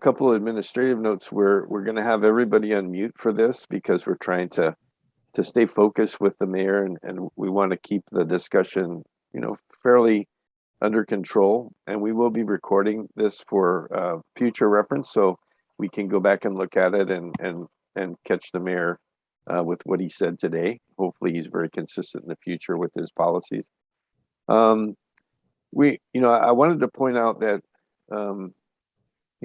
couple of administrative notes. We're going to have everybody on mute for this because we're trying to stay focused with the mayor, and we want to keep the discussion, fairly under control. And we will be recording this for future reference, so we can go back and look at it and catch the mayor with what he said today. Hopefully, he's very consistent in the future with his policies. I wanted to point out that,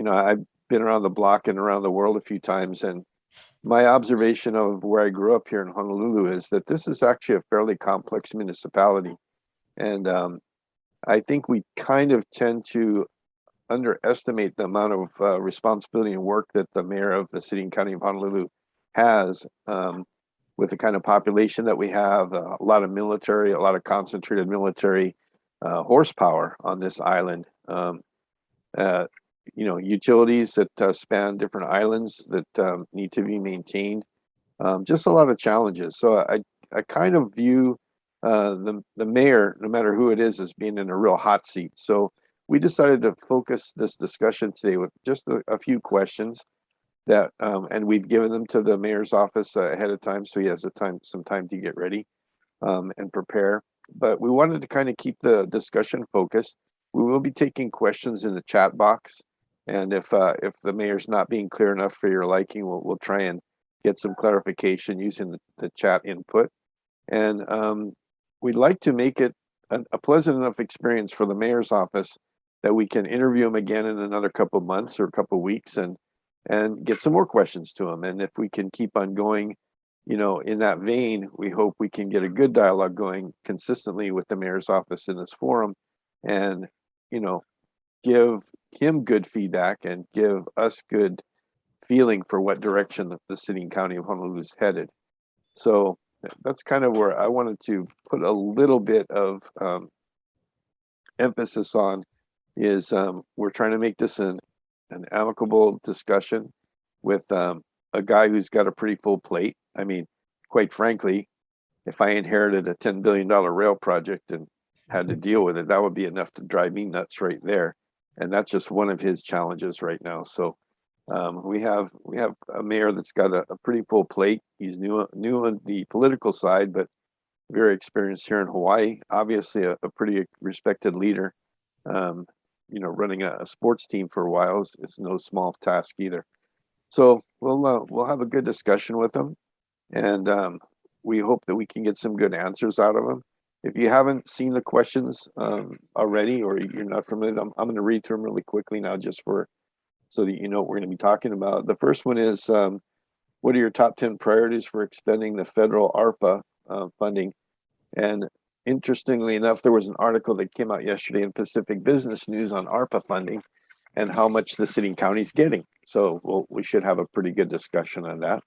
I've been around the block and around the world a few times, and my observation of where I grew up here in Honolulu is that this is actually a fairly complex municipality. And I think we kind of tend to underestimate the amount of responsibility and work that the mayor of the city and county of Honolulu has, with the kind of population that we have, a lot of military, a lot of concentrated military horsepower on this island. Utilities that span different islands that need to be maintained. Just a lot of challenges. So I kind of view the mayor, no matter who it is, as being in a real hot seat. So we decided to focus this discussion today with just a few questions that, and we've given them to the mayor's office ahead of time, so he has some time to get ready and prepare. But we wanted to kind of keep the discussion focused. We will be taking questions in the chat box, and if the mayor's not being clear enough for your liking, we'll try and get some clarification using the chat input. And we'd like to make it a pleasant enough experience for the mayor's office that we can interview him again in another couple of months or a couple of weeks and get some more questions to him. And if we can keep on going, in that vein, we hope we can get a good dialogue going consistently with the mayor's office in this forum, and give him good feedback and give us good feeling for what direction the city and county of Honolulu is headed. So that's kind of where I wanted to put a little bit of emphasis on is we're trying to make this an amicable discussion with a guy who's got a pretty full plate. I mean, quite frankly, if I inherited a $10 billion rail project and had to deal with it, that would be enough to drive me nuts right there. And that's just one of his challenges right now. So we have a mayor that's got a pretty full plate. He's new on the political side, but very experienced here in Hawaii. Obviously, a pretty respected leader. Running a sports team for a while is no small task either. So we'll have a good discussion with him, and we hope that we can get some good answers out of him. If you haven't seen the questions already, or you're not familiar, I'm going to read through them really quickly now, just so that you know what we're going to be talking about. The first one is, what are your top 10 priorities for expending the federal ARPA funding? And interestingly enough, there was an article that came out yesterday in Pacific Business News on ARPA funding and how much the city and county is getting. So we should have a pretty good discussion on that.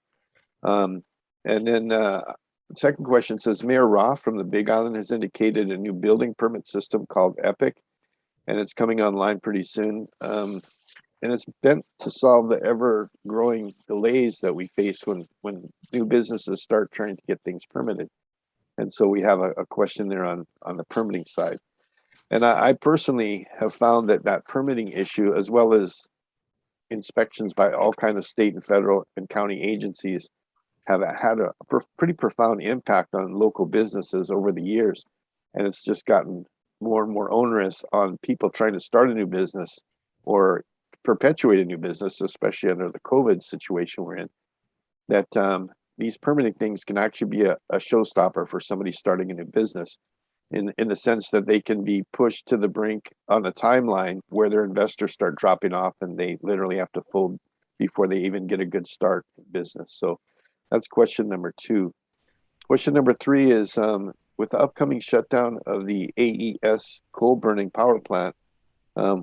And then the second question says, Mayor Roth from the Big Island has indicated a new building permit system called EPIC, and it's coming online pretty soon. And it's meant to solve the ever-growing delays that we face when new businesses start trying to get things permitted. And so we have a question there on the permitting side. And I personally have found that permitting issue, as well as inspections by all kinds of state and federal and county agencies, have had a pretty profound impact on local businesses over the years. And it's just gotten more and more onerous on people trying to start a new business or perpetuate a new business, especially under the COVID situation we're in, that these permitting things can actually be a showstopper for somebody starting a new business, in the sense that they can be pushed to the brink on a timeline where their investors start dropping off and they literally have to fold before they even get a good start in business. So that's question number 2. Question number 3 is, with the upcoming shutdown of the AES coal-burning power plant,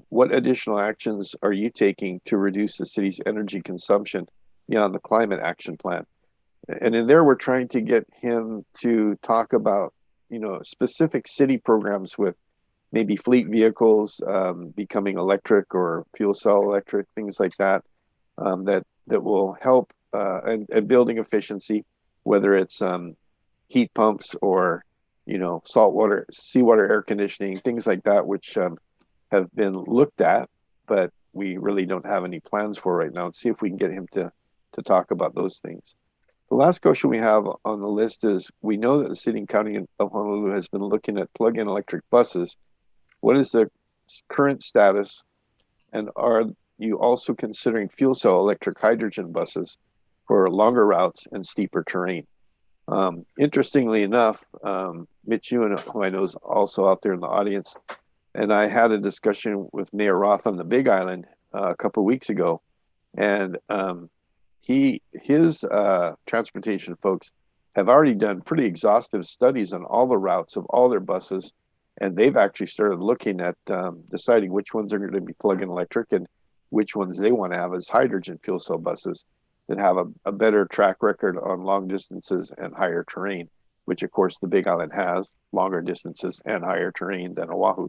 what additional actions are you taking to reduce the city's energy consumption beyond the climate action plan? And in there, we're trying to get him to talk about, specific city programs with maybe fleet vehicles becoming electric or fuel cell electric, things like that, that will help and building efficiency, whether it's heat pumps or seawater air conditioning, things like that, which have been looked at, but we really don't have any plans for right now, and see if we can get him to talk about those things. The last question we have on the list is, we know that the city and county of Honolulu has been looking at plug-in electric buses. What is the current status? And are you also considering fuel cell electric hydrogen buses for longer routes and steeper terrain? Interestingly enough, Mitch Ewan, who I know is also out there in the audience, and I had a discussion with Mayor Roth on the Big Island a couple of weeks ago, and his transportation folks have already done pretty exhaustive studies on all the routes of all their buses, and they've actually started looking at deciding which ones are going to be plug-in electric and which ones they want to have as hydrogen fuel cell buses that have a better track record on long distances and higher terrain, which of course the Big Island has longer distances and higher terrain than Oahu.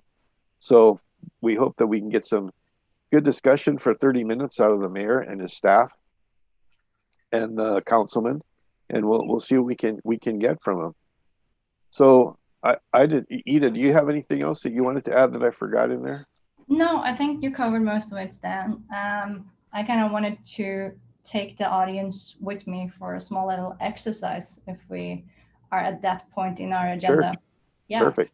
So we hope that we can get some good discussion for 30 minutes out of the mayor and his staff and the councilman, and we'll see what we can get from them. So I did. Ida, do you have anything else that you wanted to add that I forgot in there? No, I think you covered most of it, Stan. I kind of wanted to take the audience with me for a small little exercise if we are at that point in our agenda. Sure. Yeah. Perfect.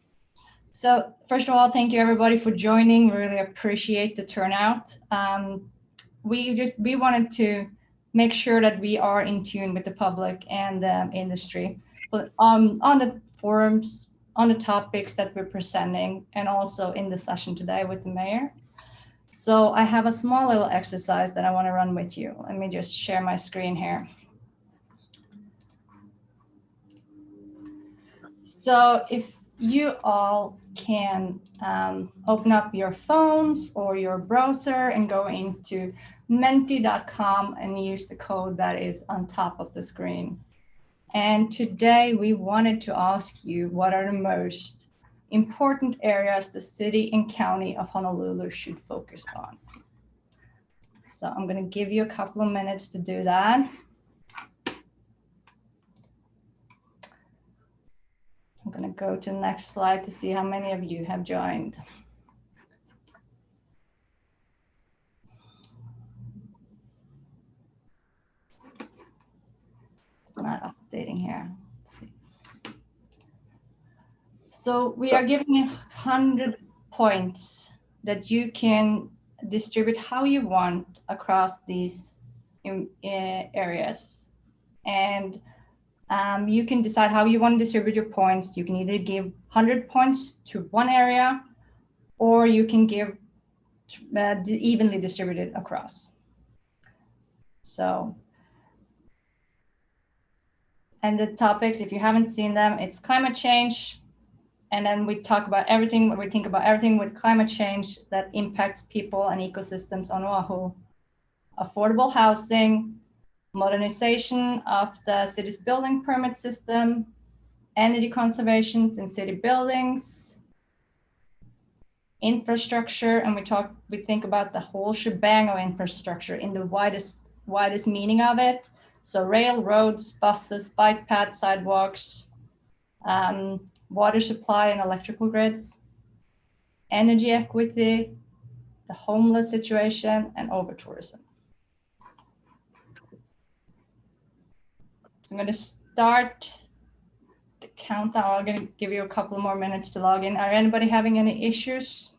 So first of all, thank you everybody for joining. We really appreciate the turnout. We wanted to make sure that we are in tune with the public and the industry, but on the forums, on the topics that we're presenting, and also in the session today with the mayor. So I have a small little exercise that I want to run with you. Let me just share my screen here. So if you all can open up your phones or your browser and go into menti.com and use the code that is on top of the screen. And today we wanted to ask you, what are the most important areas the city and county of Honolulu should focus on? So I'm going to give you a couple of minutes to do that. I'm going to go to the next slide to see how many of you have joined. It's not updating here. Let's see. So we are giving you 100 points that you can distribute how you want across these areas. And you can decide how you want to distribute your points. You can either give 100 points to one area, or you can give evenly distributed across. So, and the topics, if you haven't seen them, it's climate change. And then we talk about everything, we think about everything with climate change that impacts people and ecosystems on Oahu. Affordable housing, modernization of the city's building permit system, energy conservations in city buildings, infrastructure, and we think about the whole shebang of infrastructure in the widest meaning of it. So rail, roads, buses, bike paths, sidewalks, water supply and electrical grids, energy equity, the homeless situation, and over-tourism. So I'm going to start the countdown. I'm going to give you a couple more minutes to log in. Are anybody having any issues?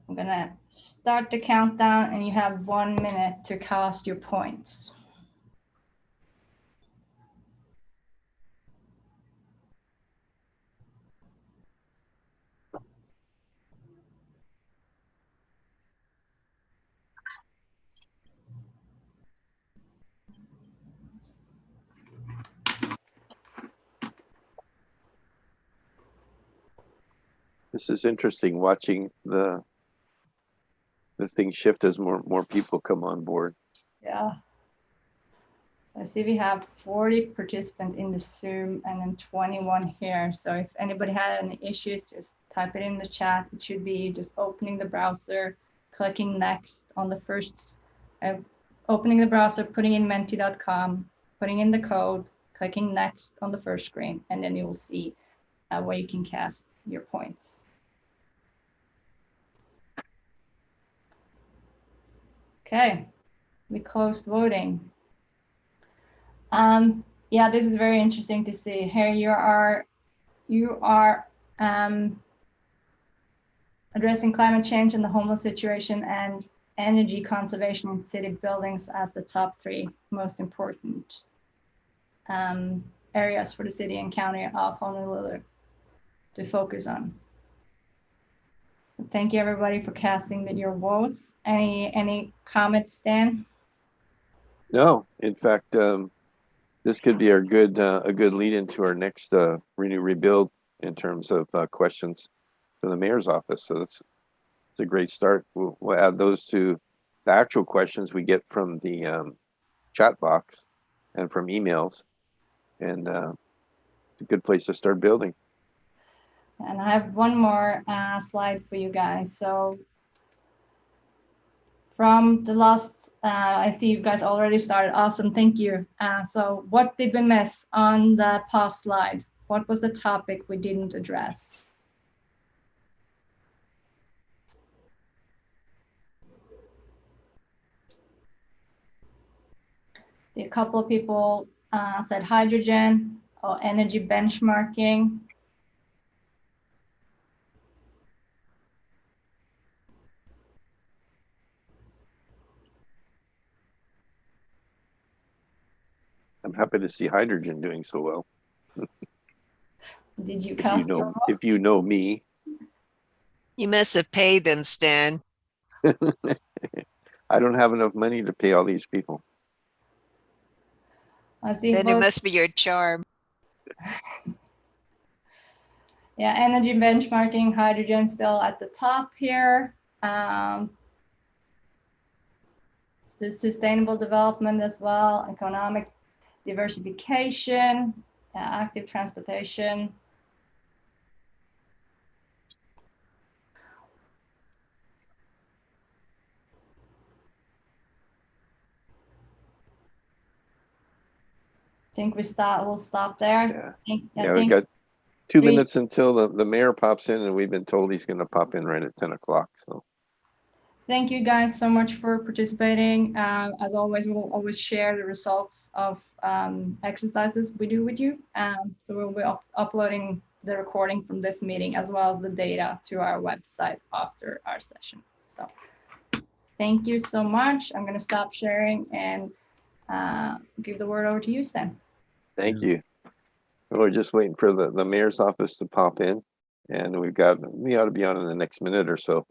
I'm going to start the countdown, and you have 1 minute to cast your points. This is interesting, watching the thing shift as more people come on board. Yeah. I see we have 40 participants in the Zoom and then 21 here. So if anybody had any issues, just type it in the chat. It should be just opening the browser, clicking next on the first opening the browser, putting in menti.com, putting in the code, clicking next on the first screen, and then you will see where you can cast your points. Okay, we closed voting. Yeah, this is very interesting to see. Here you are addressing climate change and the homeless situation and energy conservation in city buildings as the top 3 most important areas for the city and county of Honolulu to focus on. Thank you everybody for casting your votes. Any comments, Dan? No, in fact, this could be a good lead into our next Renew Rebuild in terms of questions from the mayor's office. So it's a great start. We'll add those to the actual questions we get from the chat box and from emails, and it's a good place to start building. And I have one more slide for you guys. So from the last, I see you guys already started. Awesome, thank you. So what did we miss on the past slide? What was the topic we didn't address? A couple of people said hydrogen or energy benchmarking. I'm happy to see hydrogen doing so well. Did you cast your vote? If you know me. You must have paid them, Stan. I don't have enough money to pay all these people. I see Then it votes. must be your charm. Yeah, energy benchmarking, hydrogen still at the top here. Sustainable development as well, economic diversification, active transportation. I think we'll stop there. Yeah, we got 2 minutes until the mayor pops in, and we've been told he's going to pop in right at 10 o'clock. So thank you guys so much for participating. As always, we'll always share the results of exercises we do with you. So we'll be uploading the recording from this meeting as well as the data to our website after our session. So thank you so much. I'm going to stop sharing and give the word over to you, Stan. thank you. We're just waiting for the mayor's office to pop in, and we ought to be on in the next minute or so.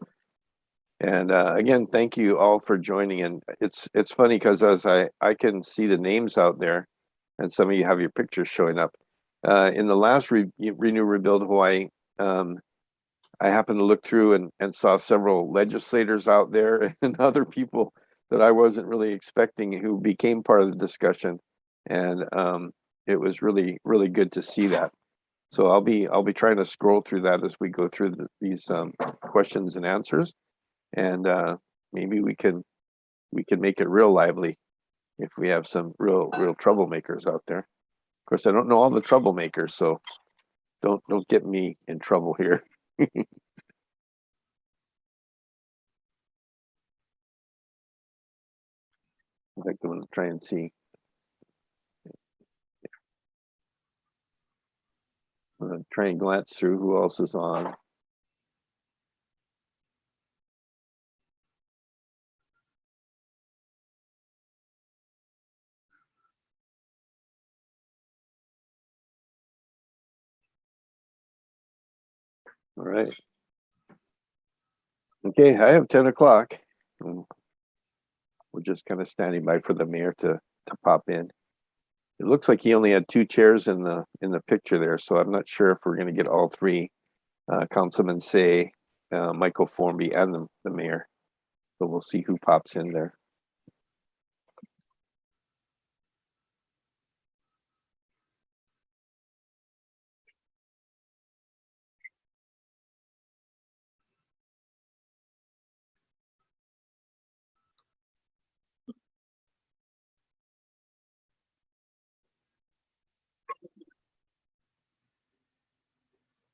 And again, thank you all for joining. And it's funny because as I can see the names out there, and some of you have your pictures showing up. In the last Renew Rebuild Hawaii, I happened to look through and saw several legislators out there and other people that I wasn't really expecting who became part of the discussion. And it was really, really good to see that. So I'll be trying to scroll through that as we go through these questions and answers. And maybe we can make it real lively if we have some real troublemakers out there. Of course, I don't know all the troublemakers, so don't get me in trouble here. I think I'm going to try and see. I'm going to try and glance through who else is on. All right. Okay, I have 10 o'clock. We're just kind of standing by for the mayor to pop in. It looks like he only had 2 chairs in the picture there, so I'm not sure if we're going to get all 3. Councilman Say, Michael Formby, and the mayor. So we'll see who pops in there.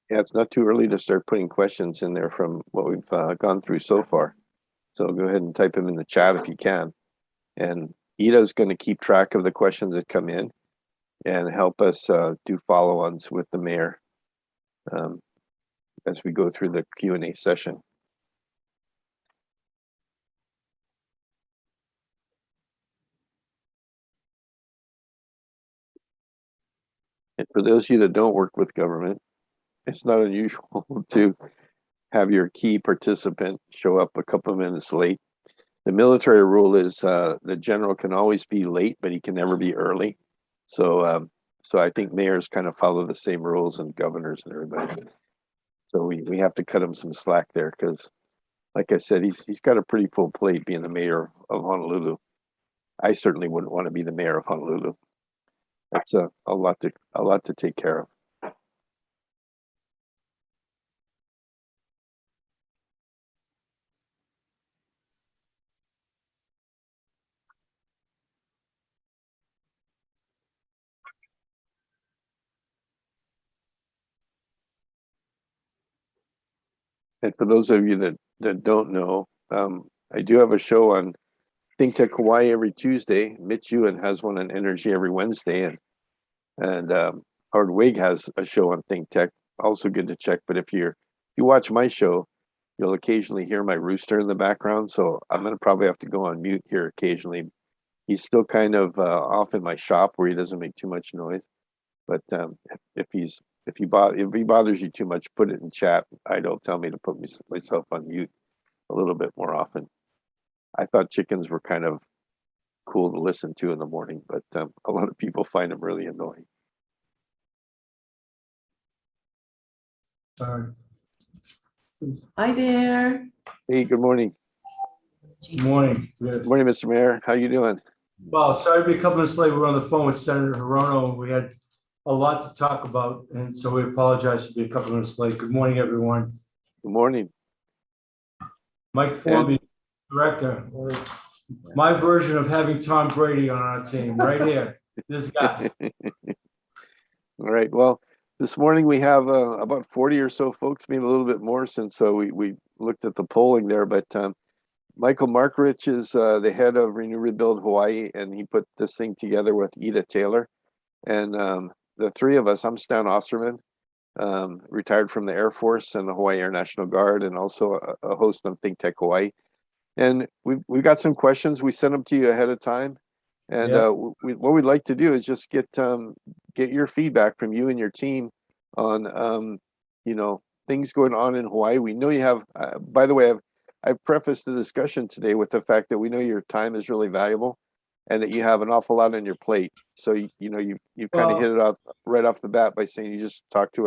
Yeah, it's not too early to start putting questions in there from what we've gone through so far. So go ahead and type them in the chat if you can. And Ida's going to keep track of the questions that come in and help us do follow-ons with the mayor as we go through the Q&A session. And for those of you that don't work with government, it's not unusual to have your key participant show up a couple of minutes late. The military rule is the general can always be late, but he can never be early. So so I think mayors kind of follow the same rules and governors and everybody. So we have to cut him some slack there because, like I said, he's got a pretty full plate being the mayor of Honolulu. I certainly wouldn't want to be the mayor of Honolulu. That's a lot to take care of. And for those of you that don't know, I do have a show on Think Tech Hawaii every Tuesday. Mitch Ewan has one on energy every Wednesday, and Howard Wig has a show on Think Tech. Also good to check. But if you watch my show, you'll occasionally hear my rooster in the background. So I'm gonna probably have to go on mute here occasionally. He's still kind of off in my shop where he doesn't make too much noise. But if he bothers you too much, put it in chat. Idle tell me to put myself on mute a little bit more often. I thought chickens were kind of cool to listen to in the morning, but a lot of people find them really annoying. Sorry. Hi there. Hey, good morning. Good morning. Good morning, Mr. Mayor. How you doing? Well, sorry to be a couple minutes late. We were on the phone with Senator Hirono and we had a lot to talk about. And so we apologize for being a couple minutes late. Good morning, everyone. Good morning. Mike Formby, director. My version of having Tom Brady on our team right here. This guy. All right. Well, this morning we have about 40 or so folks, maybe a little bit more since we looked at the polling there. But Michael Markowitz is the head of ReNew Rebuild Hawaii, and he put this thing together with Ida Taylor. And the three of us, I'm Stan Osserman, retired from the Air Force and the Hawaii Air National Guard, and also a host of Think Tech Hawaii. And we've got some questions. We sent them to you ahead of time. And what we'd like to do is just get your feedback from you and your team on things going on in Hawaii. We know you have. By the way, I've prefaced the discussion today with the fact that we know your time is really valuable, and that you have an awful lot on your plate. So you kind of hit it off right off the bat by saying you just talked to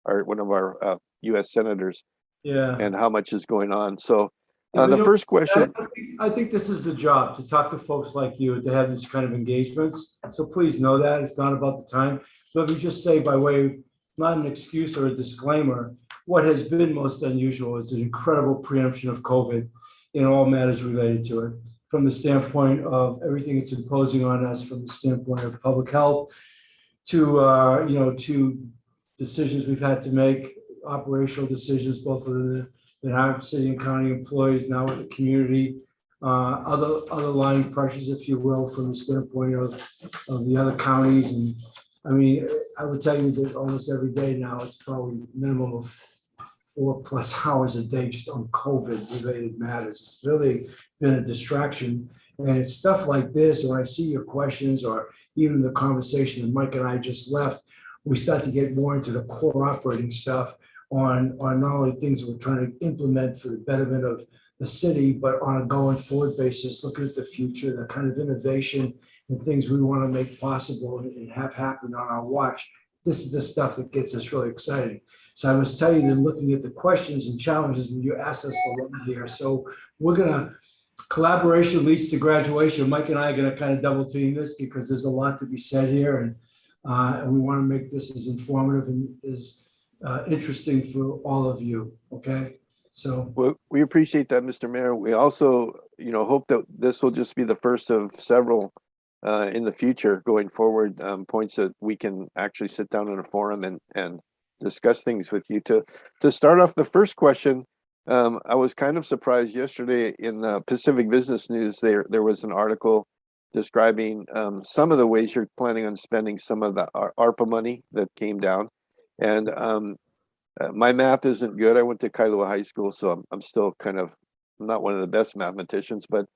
our one of our U.S. senators, and how much is going on. So. The first question. I think this is the job, to talk to folks like you, to have these kind of engagements. So please know that it's not about the time. Let me just say, by way of not an excuse or a disclaimer, what has been most unusual is an incredible preemption of COVID in all matters related to it, from the standpoint of everything it's imposing on us, from the standpoint of public health, to to decisions we've had to make, operational decisions, both within the Harvard City and County employees, now with the community, other line pressures, if you will, from the standpoint of the other counties. And I mean, I would tell you that almost every day now, it's probably minimum of 4+ hours a day just on COVID related matters. It's really been a distraction. And it's stuff like this, and when I see your questions or even the conversation that Mike and I just left, we start to get more into the core operating stuff on not only things we're trying to implement for the betterment of the city, but on a going forward basis, looking at the future, the kind of innovation and things we want to make possible and have happen on our watch. This is the stuff that gets us really exciting. So I must tell you that looking at the questions and challenges, and you asked us a lot here. So we're gonna, collaboration leads to graduation. Mike and I are gonna kind of double team this because there's a lot to be said here, and we want to make this as informative and as interesting for all of you. Okay, so well, we appreciate that, Mr. Mayor. We also hope that this will just be the first of several in the future going forward, points that we can actually sit down in a forum and discuss things with you. To start off, the first question, I was kind of surprised yesterday in the Pacific Business News. There was an article describing some of the ways you're planning on spending some of the ARPA money that came down. And my math isn't good. I went to Kailua High School, so I'm still kind of not one of the best mathematicians, but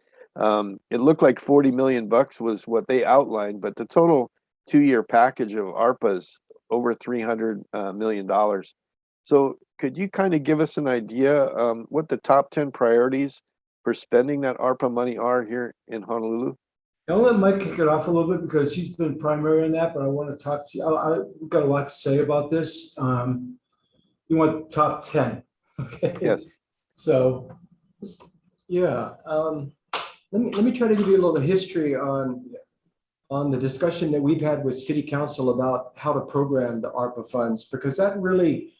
it looked like 40 million bucks was what they outlined, but the total 2-year package of ARPA is over $300 million. So could you kind of give us an idea what the top 10 priorities for spending that ARPA money are here in Honolulu? I'll let Mike kick it off a little bit because he's been primary in that, but I want to talk to you. I've got a lot to say about this. You want top 10, okay? Yes. So, yeah, let me try to give you a little history on the discussion that we've had with City Council about how to program the ARPA funds, because that really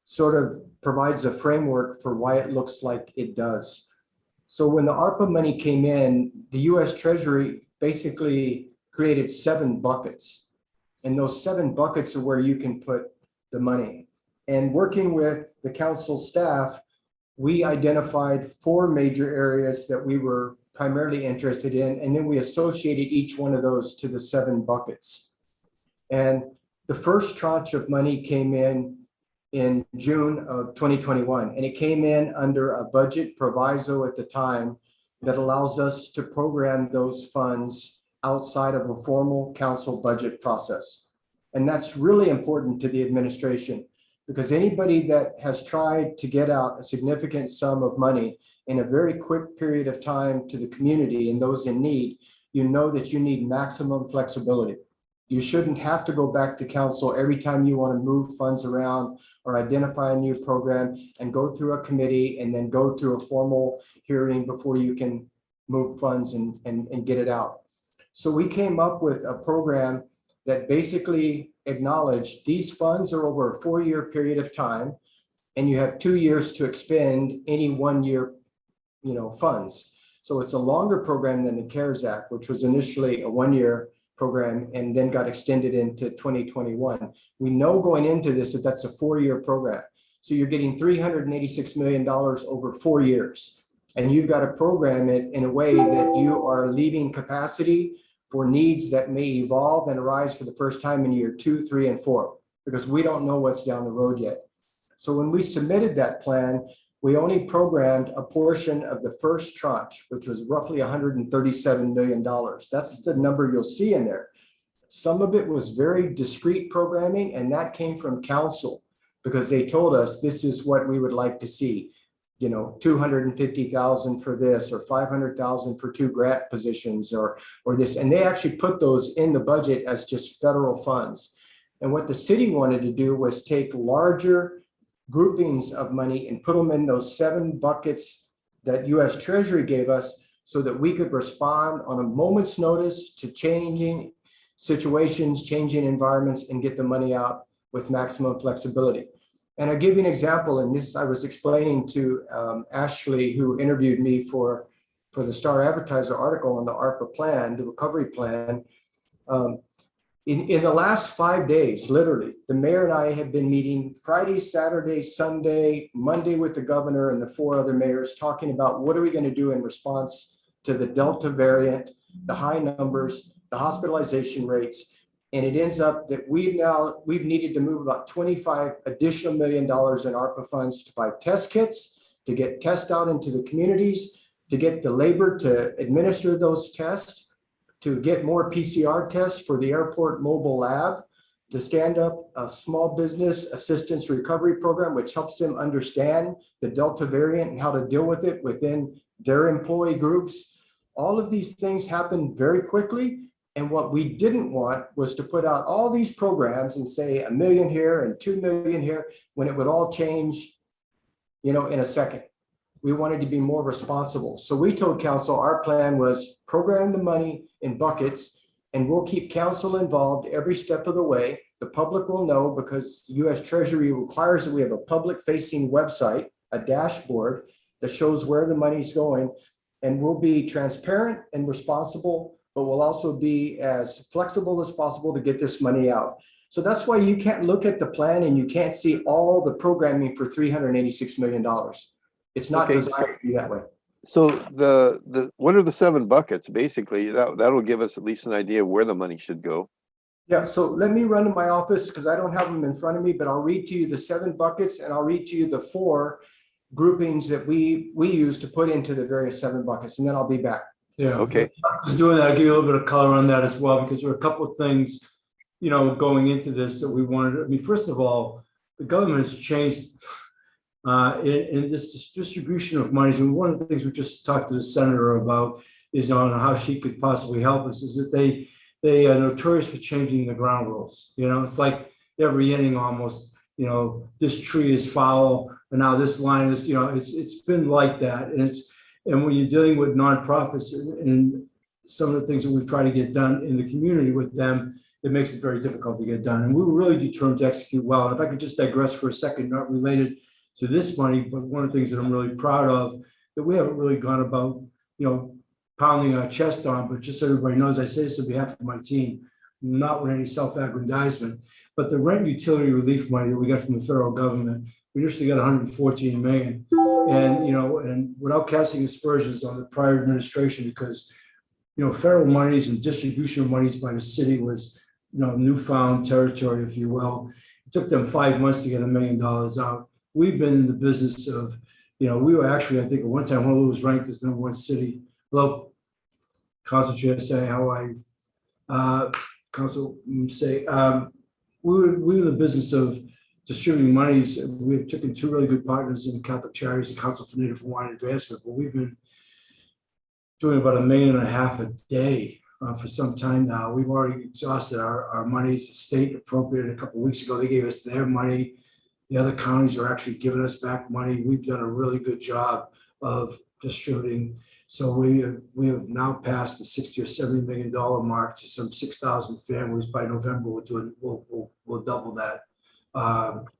sort of provides a framework for why it looks like it does. So when the ARPA money came in, the US Treasury basically created 7 buckets. And those 7 buckets are where you can put the money. And working with the council staff, we identified 4 major areas that we were primarily interested in, and then we associated each one of those to the 7 buckets. And the first tranche of money came in June of 2021, and it came in under a budget proviso at the time that allows us to program those funds outside of a formal council budget process. And that's really important to the administration, because anybody that has tried to get out a significant sum of money in a very quick period of time to the community and those in need, you know that you need maximum flexibility. You shouldn't have to go back to council every time you want to move funds around or identify a new program and go through a committee and then go through a formal hearing before you can move funds and get it out. So we came up with a program that basically acknowledged these funds are over a 4-year period of time, and you have 2 years to expend any 1-year, funds. So it's a longer program than the CARES Act, which was initially a 1-year program and then got extended into 2021. We know going into this that that's a 4-year program. So you're getting $386 million over 4 years. And you've got to program it in a way that you are leaving capacity for needs that may evolve and arise for the first time in year 2, 3, and 4, because we don't know what's down the road yet. So when we submitted that plan, we only programmed a portion of the first tranche, which was roughly $137 million. That's the number you'll see in there. Some of it was very discrete programming, and that came from council because they told us this is what we would like to see. 250,000 for this, or 500,000 for 2 grant positions, or this, and they actually put those in the budget as just federal funds. And what the city wanted to do was take larger groupings of money and put them in those 7 buckets that US Treasury gave us so that we could respond on a moment's notice to changing situations, changing environments, and get the money out with maximum flexibility. And I'll give you an example, and this I was explaining to Ashley, who interviewed me for the Star Advertiser article on the ARPA plan, the recovery plan. In the last 5 days, literally, the mayor and I have been meeting Friday, Saturday, Sunday, Monday with the governor and the 4 other mayors, talking about what are we going to do in response to the Delta variant, the high numbers, the hospitalization rates. And it ends up that we've needed to move about $25 additional million in ARPA funds to buy test kits, to get tests out into the communities, to get the labor to administer those tests, to get more PCR tests for the airport mobile lab, to stand up a small business assistance recovery program, which helps them understand the Delta variant and how to deal with it within their employee groups. All of these things happen very quickly. And what we didn't want was to put out all these programs and say $1 million here and $2 million here, when it would all change, in a second. We wanted to be more responsible. So we told council our plan was program the money in buckets, and we'll keep council involved every step of the way. The public will know because the US Treasury requires that we have a public facing website, a dashboard that shows where the money's going, and we'll be transparent and responsible, but we'll also be as flexible as possible to get this money out. So that's why you can't look at the plan and you can't see all the programming for $386 million. It's not Okay, designed to be that way. So what are the 7 buckets? Basically, that'll give us at least an idea of where the money should go. Yeah, so let me run to my office because I don't have them in front of me, but I'll read to you the 7 buckets and I'll read to you the 4 groupings that we use to put into the various 7 buckets, and then I'll be back. Yeah. Okay. I was doing that. I'll give you a little bit of color on that as well, because there are a couple of things, you know, going into this that we wanted. I mean, first of all, the government has changed in this distribution of monies. And one of the things we just talked to the senator about is on how she could possibly help us, is that they are notorious for changing the ground rules. You know, it's like every inning almost, you know, this tree is foul and now this line is, you know, it's been like that. And when you're dealing with nonprofits and some of the things that we've tried to get done in the community with them, it makes it very difficult to get done. And we were really determined to execute well. And if I could just digress for a second, not related to this money, but one of the things that I'm really proud of that we haven't really gone about, you know, pounding our chest on, but just so everybody knows, I say this on behalf of my team, not with any self-aggrandizement, but the rent utility relief money that we got from the federal government, we initially got 114 million. And, you know, and without casting aspersions on the prior administration, because, you know, federal monies and distribution of monies by the city was, you know, newfound territory, if you will. It took them 5 months to get $1 million out. We've been in the business of, you know, we were actually, I think at one time, Honolulu was ranked as the #1 city. Hello, Council Chair, say how are you? Council say, we were in the business of distributing monies. We've taken 2 really good partners in Catholic Charities and Council for Native Hawaiian Advancement, but we've been doing about $1.5 million a day for some time now. We've already exhausted our monies. The state appropriated a couple of weeks ago. They gave us their money. The other counties are actually giving us back money. We've done a really good job of distributing. So we have now passed the $60 or $70 million mark to some 6,000 families. By November, we'll double that.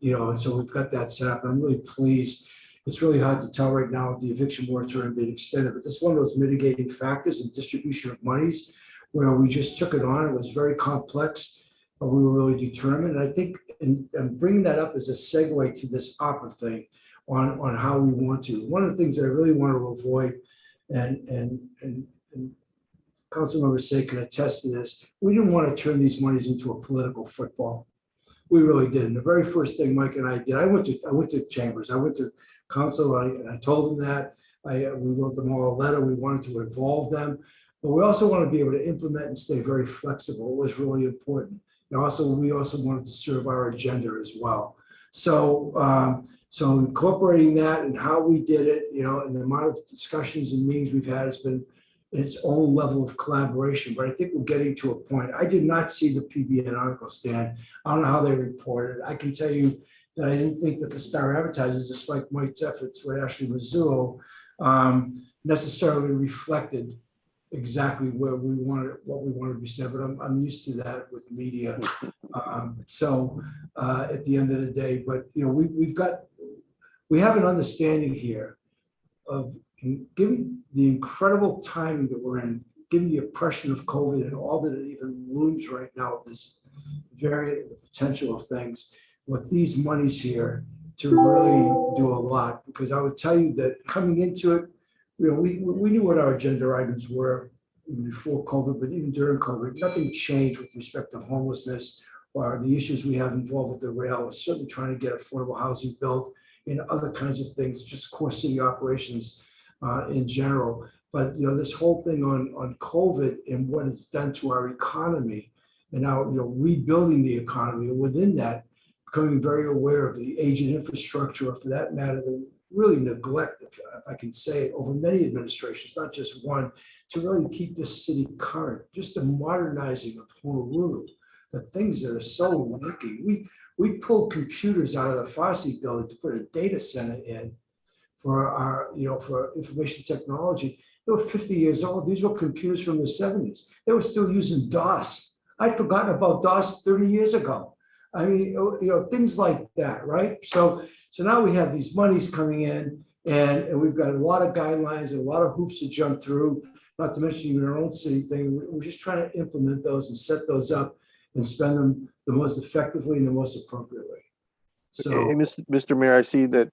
You know, and so we've got that set up. I'm really pleased. It's really hard to tell right now with the eviction moratorium being extended, but that's one of those mitigating factors in distribution of monies where we just took it on. It was very complex, but we were really determined. And I think, and bringing that up as a segue to this ARPA thing on how we want to. One of the things that I really want to avoid, and Councilmember Say can attest to this, we didn't want to turn these monies into a political football. We really did. And the very first thing Mike and I did, I went to Chambers, I went to Council, and I told them that. We wrote them all a letter. We wanted to involve them, but we also want to be able to implement and stay very flexible. It was really important. And also, we also wanted to serve our agenda as well. So, so incorporating that and how we did it, you know, and the amount of discussions and meetings we've had has been its own level of collaboration. But I think we're getting to a point. I did not see the PBN article, Stan. I don't know how they reported. I can tell you that I didn't think that the Star Advertisers, despite Mike's efforts with Ashley Mizzou, necessarily reflected exactly where we wanted, what we wanted to be said. But I'm used to that with media. So at the end of the day, but you know, we have an understanding here of, given the incredible timing that we're in, given the oppression of COVID and all that it even looms right now, this variant, the potential of things, with these monies here to really do a lot. Because I would tell you that coming into it, you know, we knew what our agenda items were before COVID, but even during COVID, nothing changed with respect to homelessness or the issues we have involved with the rail. We're certainly trying to get affordable housing built and other kinds of things, just core city operations in general. But you know, this whole thing on COVID and what it's done to our economy, and now, you know, rebuilding the economy, and within that, becoming very aware of the aging infrastructure, or for that matter, the really neglect, if I can say it, over many administrations, not just one, to really keep this city current. Just the modernizing of Honolulu, the things that are so lacking. We pulled computers out of the Fosse building to put a data center in for our, you know, for information technology. They were 50 years old. These were computers from the 70s. They were still using DOS. I'd forgotten about DOS 30 years ago. I mean, you know, things like that, right? So now we have these monies coming in, and we've got a lot of guidelines and a lot of hoops to jump through, not to mention even our own city thing. We're just trying to implement those and set those up and spend them the most effectively and the most appropriately. So, Hey, Mr. Mayor, I see that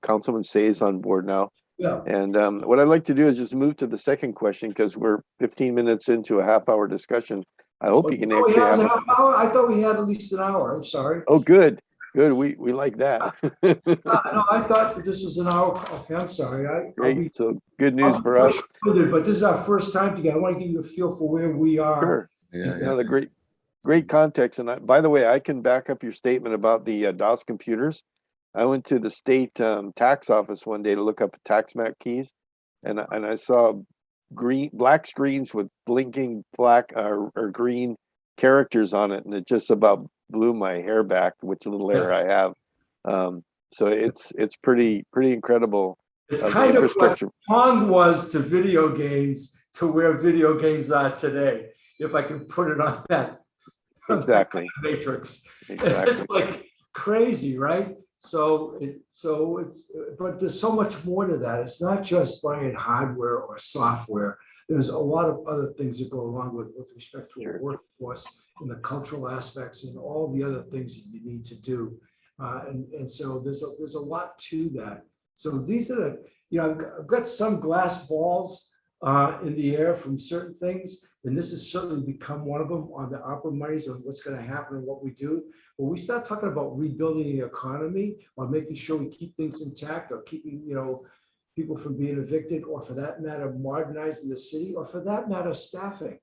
Councilman Say is on board now. yeah. And what I'd like to do is just move to the second question because we're 15 minutes into a half-hour discussion. I hope you can Oh, actually yeah, it was have. a half hour? I thought we had at least an hour. I'm sorry. Oh, good. We like that. No, I thought that this was an hour. Okay, I'm sorry. I'll be. Great. So good news for us. But this is our first time together. I want to give you a feel for where we are. Sure. Yeah, Yeah, the great context. And by the way, I can back up your statement about the DOS computers. I went to the state tax office one day to look up tax map keys, and I saw black screens with blinking black or green characters on it, and it just about blew my hair back, which little hair I have. So it's pretty incredible. It's the kind of what infrastructure. Pong was to video games to where video games are today, if I can put it on that. Exactly. Matrix. Exactly. It's like crazy, right? So but there's so much more to that. It's not just buying hardware or software. There's a lot of other things that go along with respect to a workforce and the cultural aspects and all the other things that you need to do. And so there's a lot to that. So these are the, I've got some glass balls in the air from certain things, and this has certainly become one of them on the ARPA monies on what's going to happen and what we do. When we start talking about rebuilding the economy or making sure we keep things intact or keeping, people from being evicted, or for that matter, modernizing the city, or for that matter, staffing.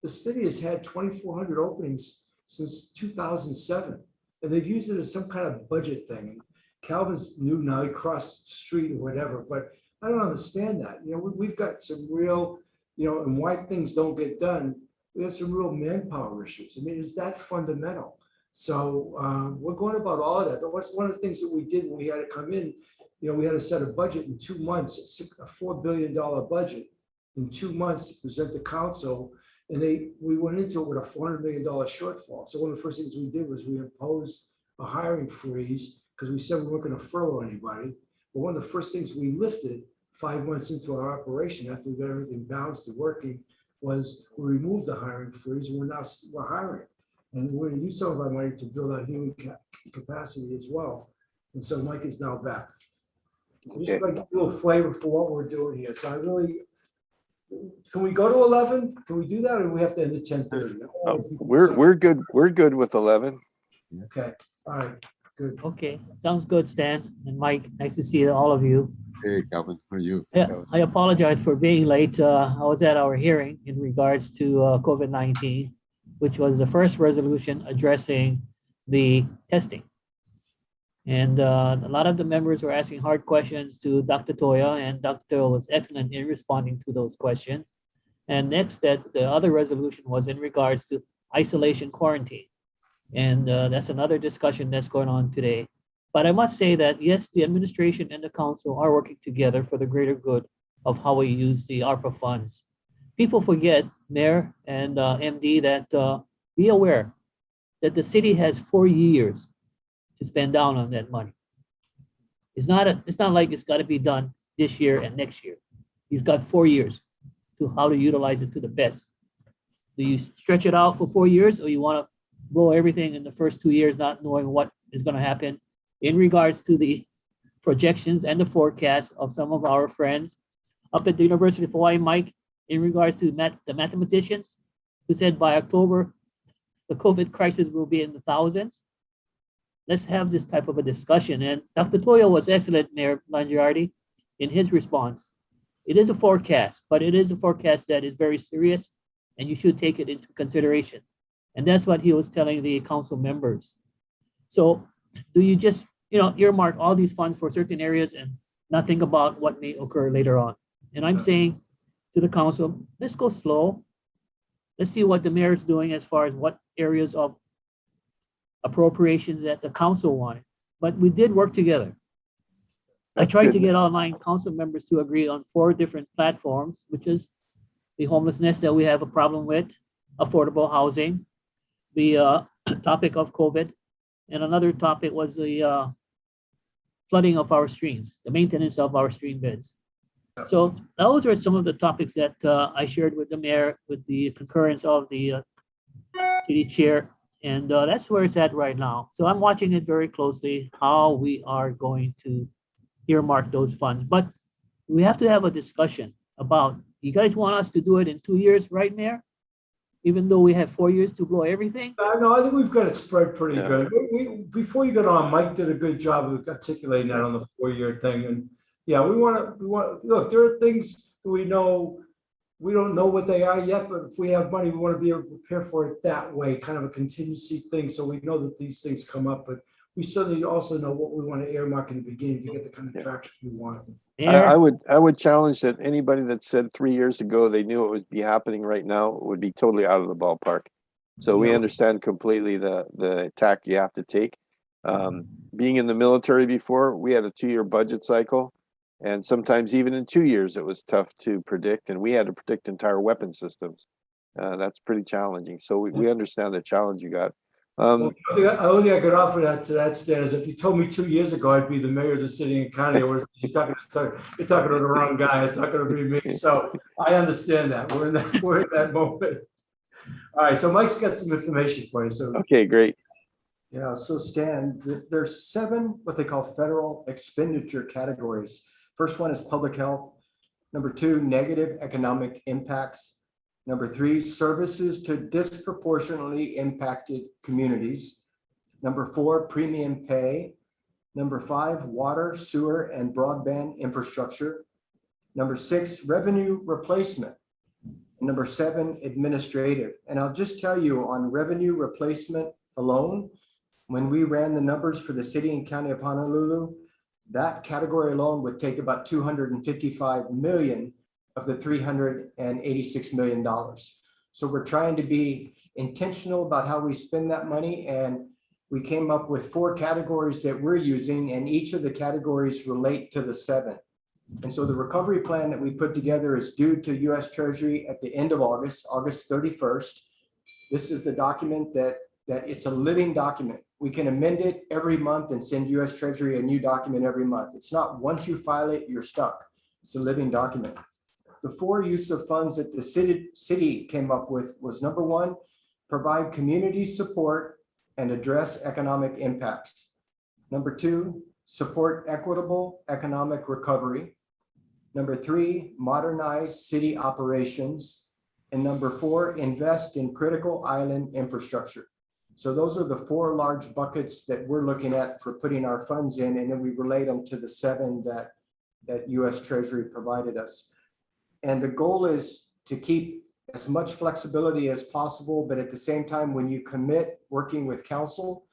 The city has had 2,400 openings since 2007, and they've used it as some kind of budget thing. And Calvin's new now, he crossed the street or whatever, but I don't understand that. We've got some real, and why things don't get done, we have some real manpower issues. I mean, it's that fundamental. So we're going about all of that. That's one of the things that we did when we had to come in. We had to set a budget in 2 months, a $4 billion budget in 2 months to present to council. And we went into it with a $400 million shortfall. So one of the first things we did was we imposed a hiring freeze because we said we weren't going to furlough anybody. But one of the first things we lifted 5 months into our operation after we got everything balanced and working was we removed the hiring freeze, and we're hiring. And we're going to use some of our money to build our human capacity as well. And so Mike is now back. So just like a little flavor for what we're doing here. So can we go to 11? Can we do that, or do we have to end at 10:30? We're good. We're good with 11. Okay. All right. Good. Okay, sounds good, Stan and Mike. Nice to see all of you. Hey, Calvin, how are you? Yeah, I apologize for being late. I was at our hearing in regards to COVID-19, which was the first resolution addressing the testing. And a lot of the members were asking hard questions to Dr. Toya, and Dr. Toya was excellent in responding to those questions. And next, the other resolution was in regards to isolation quarantine. And that's another discussion that's going on today. But I must say that, yes, the administration and the council are working together for the greater good of how we use the ARPA funds. People forget, Mayor and MD, that be aware that the city has 4 years to spend down on that money. It's not like it's got to be done this year and next year. You've got 4 years to how to utilize it to the best. Do you stretch it out for 4 years, or you want to blow everything in the first 2 years, not knowing what is going to happen in regards to the projections and the forecast of some of our friends up at the University of Hawaii, Mike, in regards to the mathematicians who said by October, the COVID crisis will be in the thousands? Let's have this type of a discussion. And Dr. Toya was excellent, Mayor Blangiardi, in his response. It is a forecast, but it is a forecast that is very serious, and you should take it into consideration. And that's what he was telling the council members. So do you just, earmark all these funds for certain areas and not think about what may occur later on? And I'm saying to the council, let's go slow. Let's see what the mayor is doing as far as what areas of appropriations that the council wanted. But we did work together. I tried to get all 9 council members to agree on 4 different platforms, which is the homelessness that we have a problem with, affordable housing, the topic of COVID, and another topic was the flooding of our streams, the maintenance of our stream beds. So those are some of the topics that I shared with the mayor with the concurrence of the city chair, and that's where it's at right now. So I'm watching it very closely, how we are going to earmark those funds. But we have to have a discussion about, you guys want us to do it in 2 years, right, Mayor? Even though we have 4 years to blow everything? No, I think we've got it spread pretty Yeah. good. Before you got on, Mike did a good job of articulating that on the 4-year thing. And yeah, we want to, look, there are things that we know, we don't know what they are yet, but if we have money, we want to be able to prepare for it that way, kind of a contingency thing. So we know that these things come up, but we certainly also know what we want to earmark in the beginning to get the kind of traction we want. I Mayor, I would challenge that anybody that said 3 years ago they knew it would be happening right now would be totally out of the ballpark. So we Yeah. understand completely the tack you have to take. Being in the military before, we had a 2-year budget cycle, and sometimes even in 2 years it was tough to predict, and we had to predict entire weapon systems. That's pretty challenging. So we understand the challenge you got. Well, the only thing I could offer that to that, Stan, is if you told me 2 years ago I'd be the mayor of the city and county, you're talking to the wrong guy. It's not going to be me. So I understand that. We're in that moment. All right. So Mike's got some information for you. So Okay, great. Yeah, so Stan, there's 7 what they call federal expenditure categories. First one is public health. Number 2, negative economic impacts. Number 3, services to disproportionately impacted communities. Number 4, premium pay. Number 5, water, sewer, and broadband infrastructure. Number 6, revenue replacement. Number 7, administrative. And I'll just tell you, on revenue replacement alone, when we ran the numbers for the city and county of Honolulu, that category alone would take about $255 million of the $386 million. So we're trying to be intentional about how we spend that money. And we came up with 4 categories that we're using, and each of the categories relate to the 7. And so the recovery plan that we put together is due to US Treasury at the end of August, August 31st. This is the document that it's a living document. We can amend it every month and send US Treasury a new document every month. It's not once you file it, you're stuck. It's a living document. The 4 use of funds that the city came up with was, number 1, provide community support and address economic impacts. Number 2, support equitable economic recovery. Number 3, modernize city operations. And number 4, invest in critical island infrastructure. So those are the 4 large buckets that we're looking at for putting our funds in, and then we relate them to the 7 that US Treasury provided us. And the goal is to keep as much flexibility as possible, but at the same time, when you commit working with council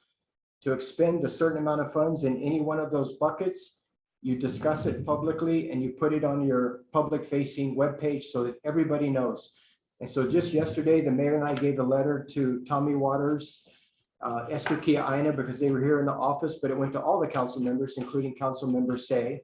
to expend a certain amount of funds in any one of those buckets, you discuss it publicly and you put it on your public facing webpage so that everybody knows. And so just yesterday, the mayor and I gave a letter to Tommy Waters, Esther Kia Aina, because they were here in the office, but it went to all the council members, including Council Member Say.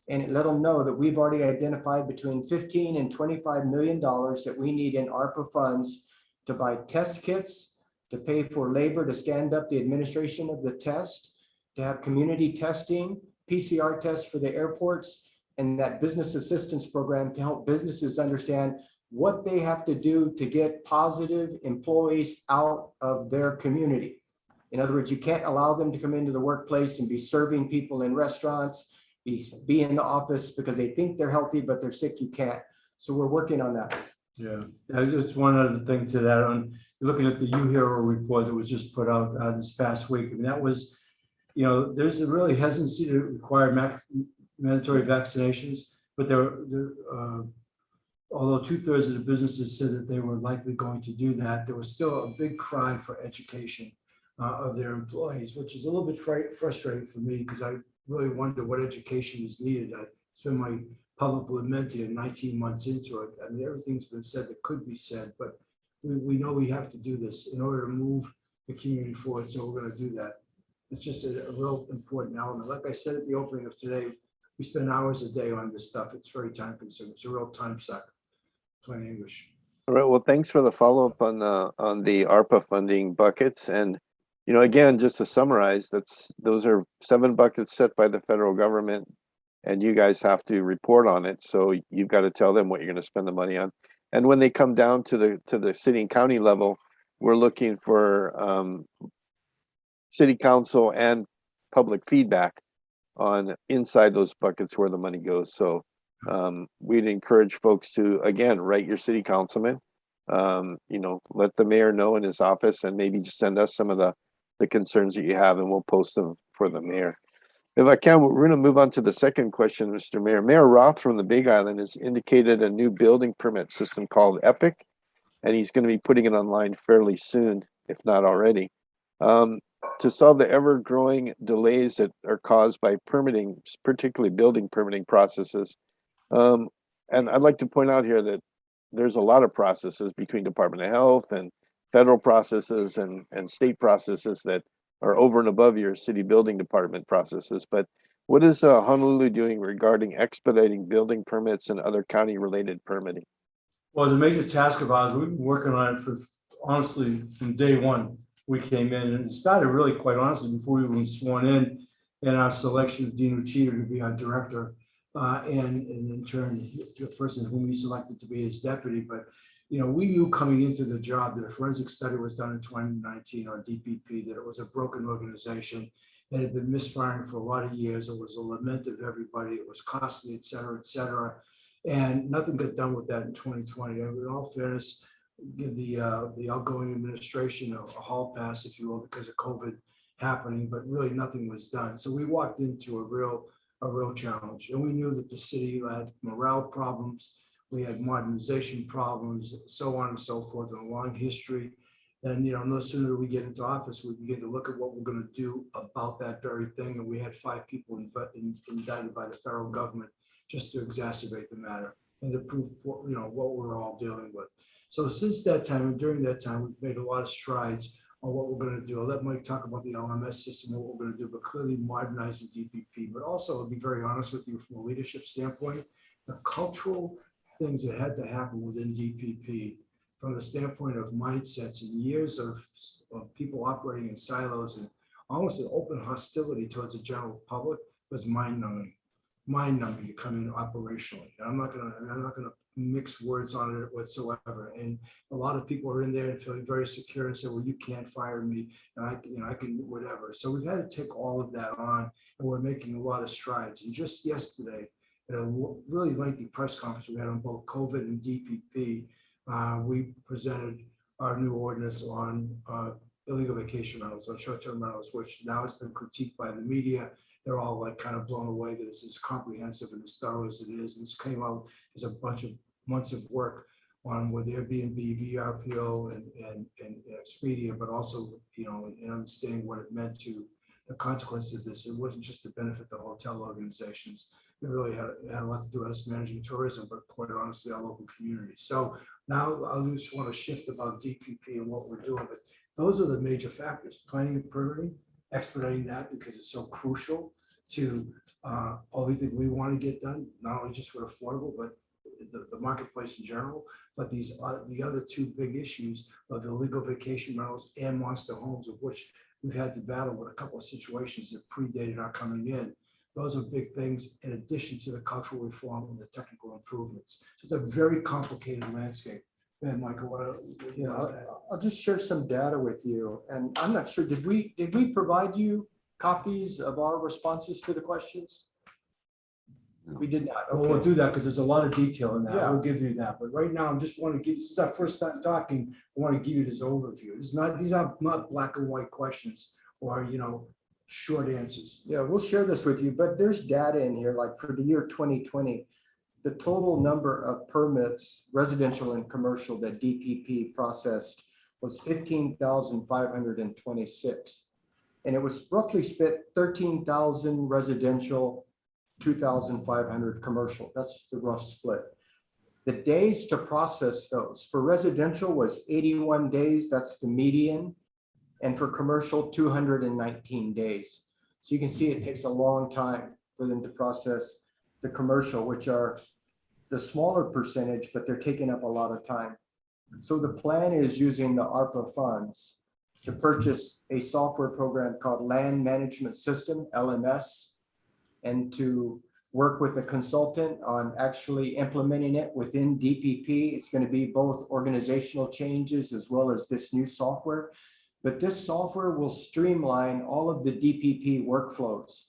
And it let them know that we've already identified between $15 and $25 million that we need in ARPA funds to buy test kits, to pay for labor to stand up the administration of the test, to have community testing, PCR tests for the airports, and that business assistance program to help businesses understand what they have to do to get positive employees out of their community. In other words, you can't allow them to come into the workplace and be serving people in restaurants, be in the office because they think they're healthy, but they're sick. You can't. So we're working on that. yeah, just one other thing to that. On looking at the U-Hero report that was just put out this past week, I mean, that was, there's a really hesitancy to require mandatory vaccinations, but although 2/3 of the businesses said that they were likely going to do that, there was still a big cry for education of their employees, which is a little bit frustrating for me because I really wonder what education is needed. It's been my public lamenting 19 months into it. I mean, everything's been said that could be said, but we know we have to do this in order to move the community forward. So we're going to do that. It's just a real important element. Like I said at the opening of today, we spend hours a day on this stuff. It's very time consuming. It's a real time suck, plain English. All right. Well, thanks for the follow-up on the ARPA funding buckets. And again, just to summarize, those are 7 buckets set by the federal government, and you guys have to report on it. So you've got to tell them what you're going to spend the money on. And when they come down to the city and county level, we're looking for city council and public feedback on inside those buckets where the money goes. So we'd encourage folks to, again, write your city councilman, let the mayor know in his office, and maybe just send us some of the concerns that you have, and we'll post them for the mayor. If I can, we're going to move on to the second question, Mr. Mayor. Mayor Roth from the Big Island has indicated a new building permit system called Epic, and he's going to be putting it online fairly soon, if not already, to solve the ever-growing delays that are caused by permitting, particularly building permitting processes. And I'd like to point out here that there's a lot of processes between Department of Health and federal processes and state processes that are over and above your city building department processes. But what is Honolulu doing regarding expediting building permits and other county-related permitting? Well, it's a major task of ours. We've been working on it for, honestly, from day one we came in, and it started really, quite honestly, before we were sworn in our selection of Dean Uchida to be our director, and in turn, the person whom we selected to be his deputy. But we knew coming into the job that a forensic study was done in 2019 on DPP, that it was a broken organization. It had been misfiring for a lot of years. It was a lament of everybody. It was costly, et cetera, et cetera. And nothing got done with that in 2020. And in all fairness, give the outgoing administration a hall pass, if you will, because of COVID happening, but really nothing was done. So we walked into a real challenge. And we knew that the city had morale problems. We had modernization problems, so on and so forth, and a long history. And no sooner do we get into office, we begin to look at what we're going to do about that very thing. And we had 5 people indicted by the federal government just to exacerbate the matter and to prove what we're all dealing with. So since that time, and during that time, we've made a lot of strides on what we're going to do. I'll let Mike talk about the LMS system, what we're going to do, but clearly modernizing DPP. But also, I'll be very honest with you from a leadership standpoint, the cultural things that had to happen within DPP from the standpoint of mindsets and years of people operating in silos and almost an open hostility towards the general public was mind-numbing to come in operationally. And I'm not gonna mix words on it whatsoever. And a lot of people are in there and feeling very secure and say, well, you can't fire me, and I can whatever. So we've had to take all of that on, and we're making a lot of strides. And just yesterday, at a really lengthy press conference we had on both COVID and DPP, we presented our new ordinance on illegal vacation rentals, on short-term rentals, which now has been critiqued by the media. They're all like kind of blown away that it's as comprehensive and as thorough as it is. And this came out as a bunch of months of work on with Airbnb, VRPO, and Expedia, but also, in understanding what it meant to the consequences of this. It wasn't just to benefit the hotel organizations. It really had a lot to do with us managing tourism, but quite honestly, our local community. So now I just want to shift about DPP and what we're doing. But those are the major factors: planning and permitting, expediting that because it's so crucial to everything we want to get done, not only just with affordable, but the marketplace in general. But these are the other 2 big issues of illegal vacation rentals and monster homes, of which we've had to battle with a couple of situations that predated our coming in. Those are big things in addition to the cultural reform and the technical improvements. So it's a very complicated landscape. And Michael, I'll just share some data with you. And I'm not sure, did we provide you copies of our responses to the questions? We did not. well, we'll do that because there's a lot of detail in that. Yeah. We'll give you that. But right now, I just want to give, this is our first time talking. I want to give you this overview. These are not black and white questions or, short answers. Yeah, we'll share this with you, but there's data in here, like for the year 2020, the total number of permits, residential and commercial, that DPP processed was 15,526. And it was roughly split 13,000 residential, 2,500 commercial. That's the rough split. The days to process those for residential was 81 days. That's the median. And for commercial, 219 days. So you can see it takes a long time for them to process the commercial, which are the smaller percentage, but they're taking up a lot of time. So the plan is using the ARPA funds to purchase a software program called Land Management System, LMS, and to work with a consultant on actually implementing it within DPP. It's going to be both organizational changes as well as this new software. But this software will streamline all of the DPP workflows,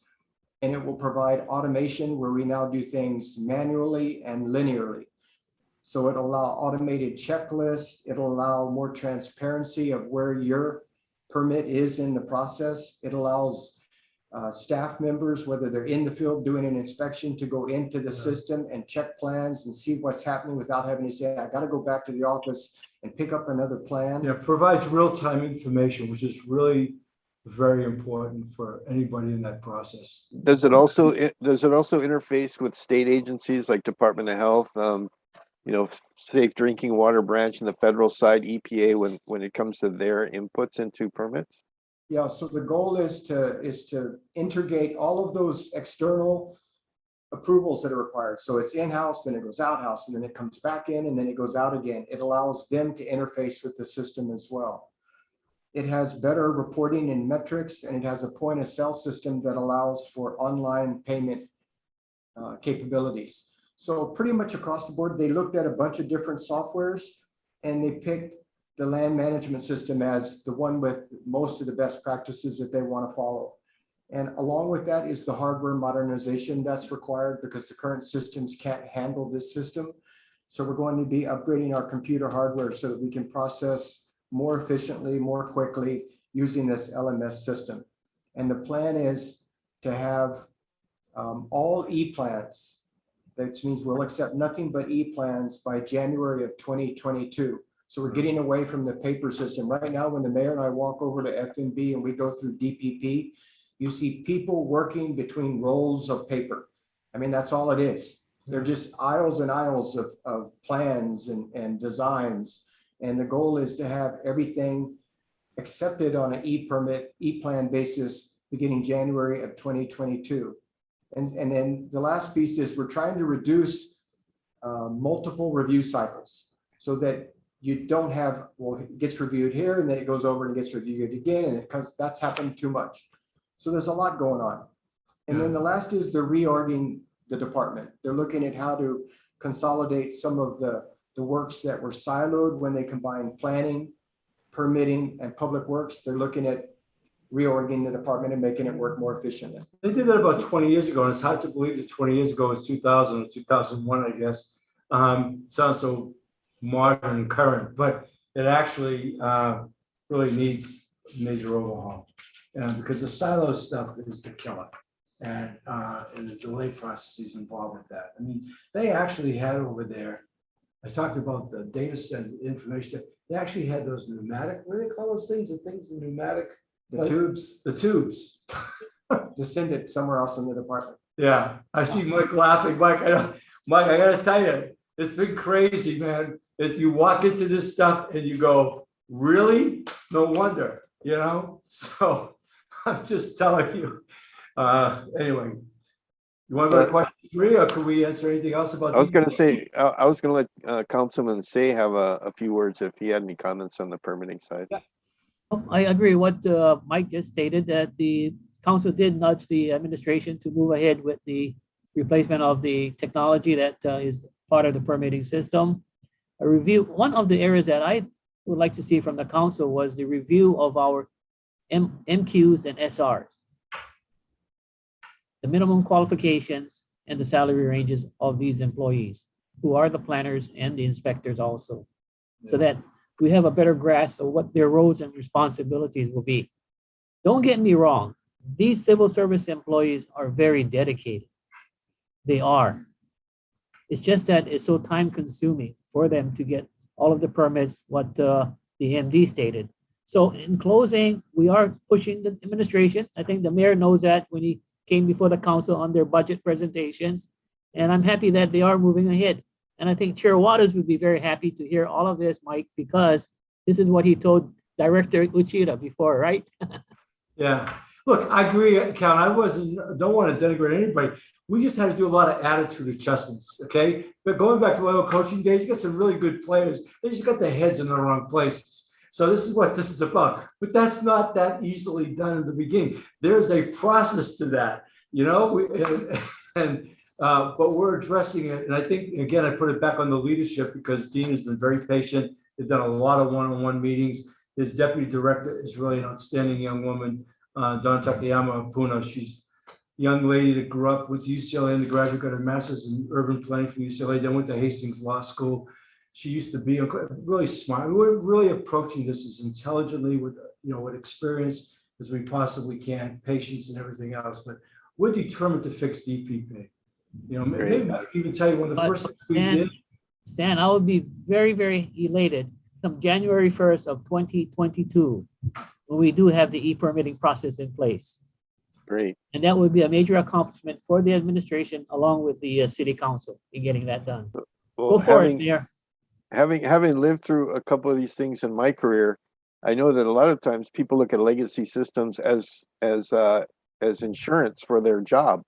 and it will provide automation where we now do things manually and linearly. So it'll allow automated checklists. It'll allow more transparency of where your permit is in the process. It allows staff members, whether they're in the field doing an inspection, to go into the system and check plans and see what's happening without having to say, I got to go back to the office and pick up another plan. Yeah, provides real-time information, which is really very important for anybody in that process. Does it also interface with state agencies like Department of Health, Safe Drinking Water Branch, and the federal side, EPA, when it comes to their inputs into permits? Yeah, so the goal is to integrate all of those external approvals that are required. So it's in-house, then it goes out-house, and then it comes back in, and then it goes out again. It allows them to interface with the system as well. It has better reporting and metrics, and it has a point of sale system that allows for online payment capabilities. So pretty much across the board, they looked at a bunch of different softwares, and they picked the land management system as the one with most of the best practices that they want to follow. And along with that is the hardware modernization that's required because the current systems can't handle this system. So we're going to be upgrading our computer hardware so that we can process more efficiently, more quickly using this LMS system. And the plan is to have all E-plans. That means we'll accept nothing but E-plans by January of 2022. So we're getting away from the paper system. Right now, when the mayor and I walk over to FMB and we go through DPP, you see people working between rolls of paper. I mean, that's all it is. They're just aisles and aisles of plans and designs. And the goal is to have everything accepted on an E-permit, E-plan basis beginning January of 2022. And then the last piece is we're trying to reduce multiple review cycles so that you don't have, well, it gets reviewed here and then it goes over and gets reviewed again, and that's happened too much. So there's a lot going on. And then the last is they're reorging the department. They're looking at how to consolidate some of the works that were siloed when they combined planning, permitting, and public works. They're looking at reorging the department and making it work more efficiently. They did that about 20 years ago, and it's hard to believe that 20 years ago was 2000 or 2001, I guess. Sounds so modern and current, but it actually really needs a major overhaul because the silo stuff is the killer, and the delay processes involved with that. I mean, they actually had over there, I talked about the data center information, they actually had those pneumatic, what do they call those things? The things, the pneumatic, The tubes, the tubes. to send it somewhere else in the department. Yeah, I see Mike laughing. Mike, I gotta tell you, it's been crazy, man. If you walk into this stuff and you go, really? No wonder, So I'm just telling you. Anyway, you want to go to question 3, or can we answer anything else about? I was going to say, I was going to let Councilman Say have a few words if he had any comments on the permitting side. Yeah. I agree with what Mike just stated, that the council did nudge the administration to move ahead with the replacement of the technology that is part of the permitting system. A review, one of the areas that I would like to see from the council was the review of our MQs and SRs, the minimum qualifications and the salary ranges of these employees, who are the planners and the inspectors also, so that we have a better grasp of what their roles and responsibilities will be. Don't get me wrong, these civil service employees are very dedicated. They are. It's just that it's so time consuming for them to get all of the permits, what the MD stated. So in closing, we are pushing the administration. I think the mayor knows that when he came before the council on their budget presentations, and I'm happy that they are moving ahead. And I think Chair Waters would be very happy to hear all of this, Mike, because this is what he told Director Uchida before, right? Yeah. Look, I agree, Count. Don't want to denigrate anybody. We just had to do a lot of attitude adjustments, okay? But going back to my old coaching days, you got some really good players. They just got their heads in the wrong places. So this is what this is about. But that's not that easily done in the beginning. There's a process to that, and But we're addressing it. And I think, again, I put it back on the leadership because Dean has been very patient. They've done a lot of one-on-one meetings. His deputy director is really an outstanding young woman, Don Takayama Puna. She's a young lady that grew up with UCLA and the graduate got her master's in urban planning from UCLA, then went to Hastings Law School. She used to be really smart. We're really approaching this as intelligently with, with experience as we possibly can, patience and everything else. But we're determined to fix DPP. Maybe I can even tell you one of the first things we did. Stan, I would be very, very elated come January 1st of 2022 when we do have the e-permitting process in place. Great. And that would be a major accomplishment for the administration along with the city council in getting that done. Well, Go for it, Mayor. having lived through a couple of these things in my career, I know that a lot of times people look at legacy systems as insurance for their job,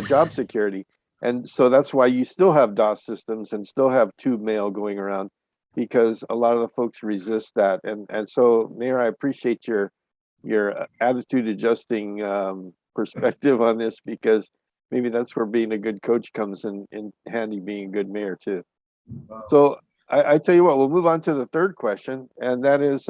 job security. And so that's why you still have DOS systems and still have tube mail going around, because a lot of the folks resist that. And so, Mayor, I appreciate your attitude adjusting perspective on this, because maybe that's where being a good coach comes in handy, being a good mayor too. So I tell you what, we'll move on to the third question, and that is,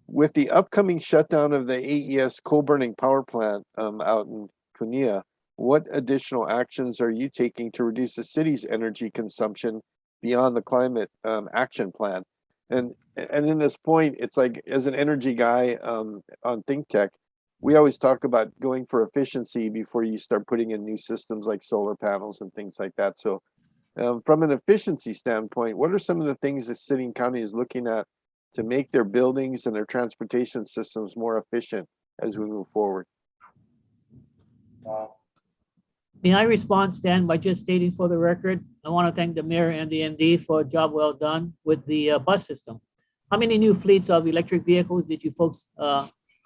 with the upcoming shutdown of the AES coal-burning power plant out in Kunia, what additional actions are you taking to reduce the city's energy consumption beyond the climate action plan? And in this point, it's like, as an energy guy on Think Tech, we always talk about going for efficiency before you start putting in new systems like solar panels and things like that. So from an efficiency standpoint, what are some of the things the city and county is looking at to make their buildings and their transportation systems more efficient as we move forward? May I respond, Stan, by just stating for the record, I want to thank the mayor and the MD for a job well done with the bus system. How many new fleets of electric vehicles did you folks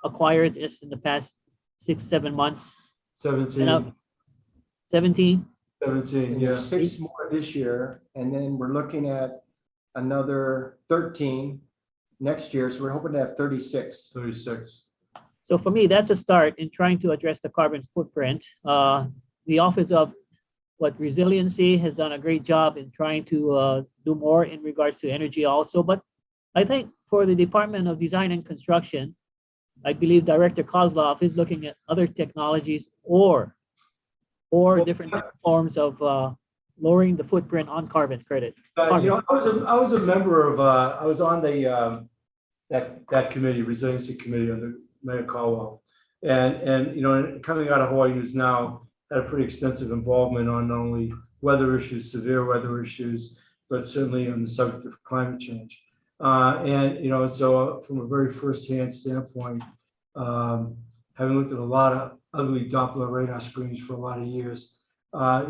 acquire just in the past 6-7 months? 17. 17? 17, And yeah. there's 6 more this year, and then we're looking at another 13 next year, so we're hoping to have 36. 36. So for me, that's a start in trying to address the carbon footprint. The Office of Resiliency has done a great job in trying to do more in regards to energy also. But I think for the Department of Design and Construction, I believe Director Kozlov is looking at other technologies or different forms of lowering the footprint on carbon credit. I was a member of, I was on the that committee, resiliency committee under Mayor Caldwell, and coming out of Hawaii News Now, had a pretty extensive involvement on not only weather issues, severe weather issues, but certainly on the subject of climate change. So from a very firsthand standpoint, having looked at a lot of ugly Doppler radar screens for a lot of years, I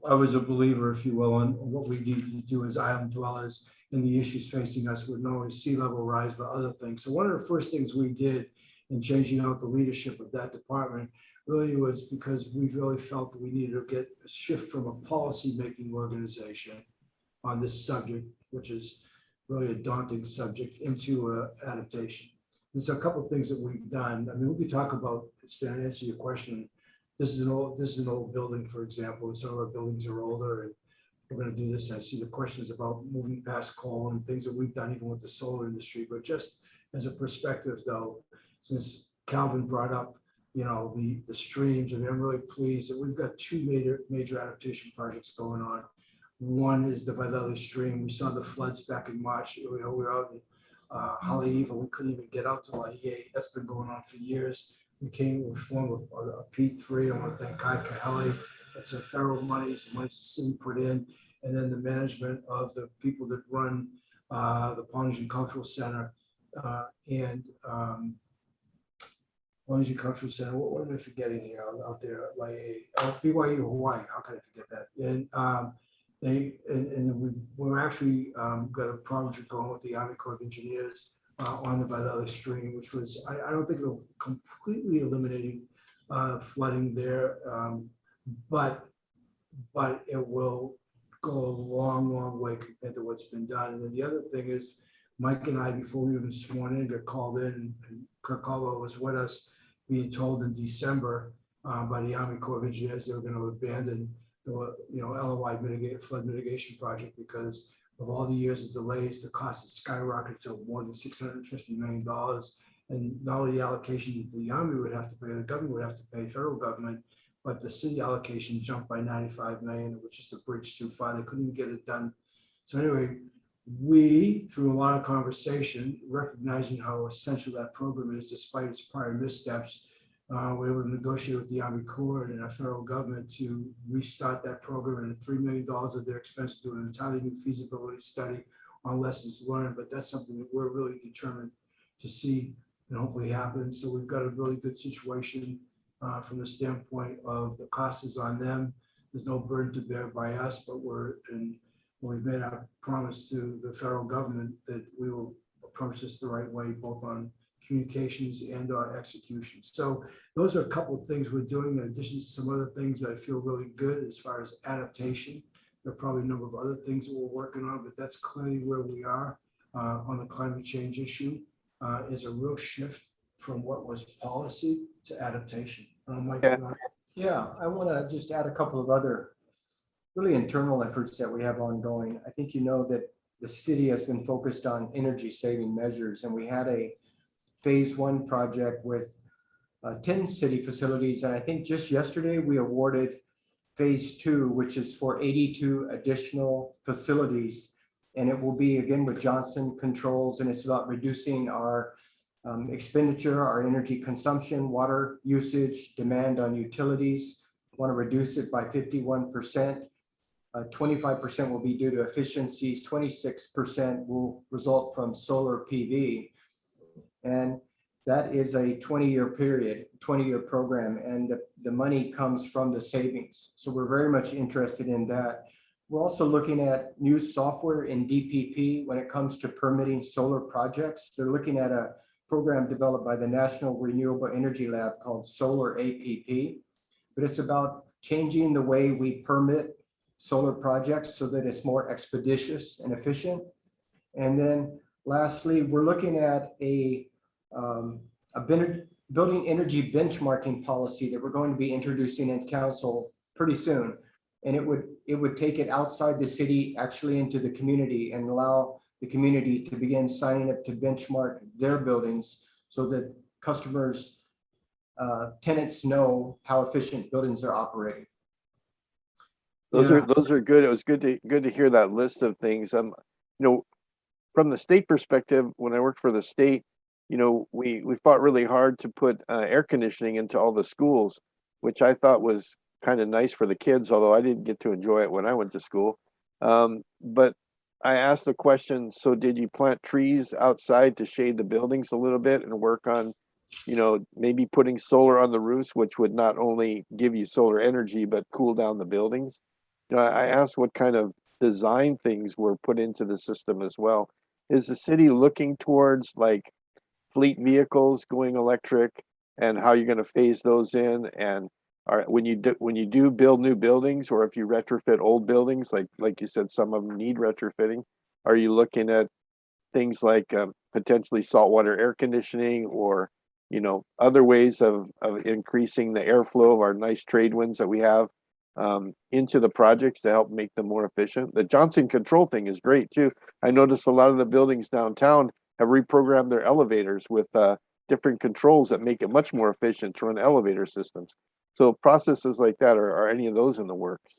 was a believer, if you will, on what we need to do as island dwellers and the issues facing us with not only sea level rise, but other things. So one of the first things we did in changing out the leadership of that department really was because we really felt that we needed to get a shift from a policy-making organization on this subject, which is really a daunting subject, into adaptation. And so a couple of things that we've done. I mean, we could talk about, Stan, to answer your question. This is an old building, for example, and some of our buildings are older, and we're going to do this. I see the questions about moving past coal and things that we've done even with the solar industry. But just as a perspective, though, since Calvin brought up, the streams, and I'm really pleased that we've got 2 major adaptation projects going on. One is the Vailele Stream. We saw the floods back in March. We were out in Haleiwa. We couldn't even get out to Laie. That's been going on for years. We formed a P3. I want to thank Kai Kahele. It's a federal monies the city put in, and then the management of the people that run the Polynesian Cultural Center Polynesian Cultural Center. What am I forgetting here out there? BYU Hawaii. How could I forget that? And we're actually got a project going with the Army Corps of Engineers on the Vailele Stream, which was, I don't think it'll completely eliminating flooding there, but it will go a long way compared to what's been done. And then the other thing is, Mike and I, before we even sworn in, got called in, and Kirk Caldwell was with us, being told in December by the Army Corps of Engineers. They were going to abandon the, LOI flood mitigation project because of all the years of delays. The cost has skyrocketed to more than $650 million. And not only the allocation the Army would have to pay, the government would have to pay, federal government, but the city allocation jumped by 95 million, which is the bridge too far. They couldn't even get it done. So anyway, we, through a lot of conversation, recognizing how essential that program is, despite its prior missteps, we're able to negotiate with the Army Corps and our federal government to restart that program, and $3 million of their expense to do an entirely new feasibility study on lessons learned. But that's something that we're really determined to see and hopefully happen. So we've got a really good situation from the standpoint of the cost is on them. There's no burden to bear by us, but we've made our promise to the federal government that we will approach this the right way, both on communications and our execution. So those are a couple of things we're doing in addition to some other things that I feel really good as far as adaptation. There are probably a number of other things that we're working on, but that's clearly where we are on the climate change issue. Is a real shift from what was policy to adaptation. Mike, Yeah, I want to just add a couple of other really internal efforts that we have ongoing. I think you know that the city has been focused on energy saving measures, and we had a phase 1 project with 10 city facilities. And I think just yesterday we awarded phase 2, which is for 82 additional facilities. And it will be again with Johnson Controls, and it's about reducing our expenditure, our energy consumption, water usage, demand on utilities. Want to reduce it by 51%. 25% will be due to efficiencies. 26% will result from solar PV. And that is a 20-year period, 20-year program, and the money comes from the savings. So we're very much interested in that. We're also looking at new software in DPP when it comes to permitting solar projects. They're looking at a program developed by the National Renewable Energy Lab called Solar APP, but it's about changing the way we permit solar projects so that it's more expeditious and efficient. And then lastly, we're looking at a building energy benchmarking policy that we're going to be introducing in council pretty soon. And it would take it outside the city, actually into the community, and allow the community to begin signing up to benchmark their buildings so that customers, tenants know how efficient buildings are operating. Those are good. It was good to hear that list of things. From the state perspective, when I worked for the state, we fought really hard to put air conditioning into all the schools, which I thought was kind of nice for the kids, although I didn't get to enjoy it when I went to school. But I asked the question, so did you plant trees outside to shade the buildings a little bit and work on, maybe putting solar on the roofs, which would not only give you solar energy, but cool down the buildings? I asked what kind of design things were put into the system as well. Is the city looking towards like fleet vehicles going electric, and how you're going to phase those in? And when you do build new buildings, or if you retrofit old buildings, like you said, some of them need retrofitting, are you looking at things like potentially saltwater air conditioning, or other ways of increasing the airflow of our nice trade winds that we have into the projects to help make them more efficient? The Johnson Control thing is great too. I noticed a lot of the buildings downtown have reprogrammed their elevators with different controls that make it much more efficient to run elevator systems. So processes like that, are any of those in the works?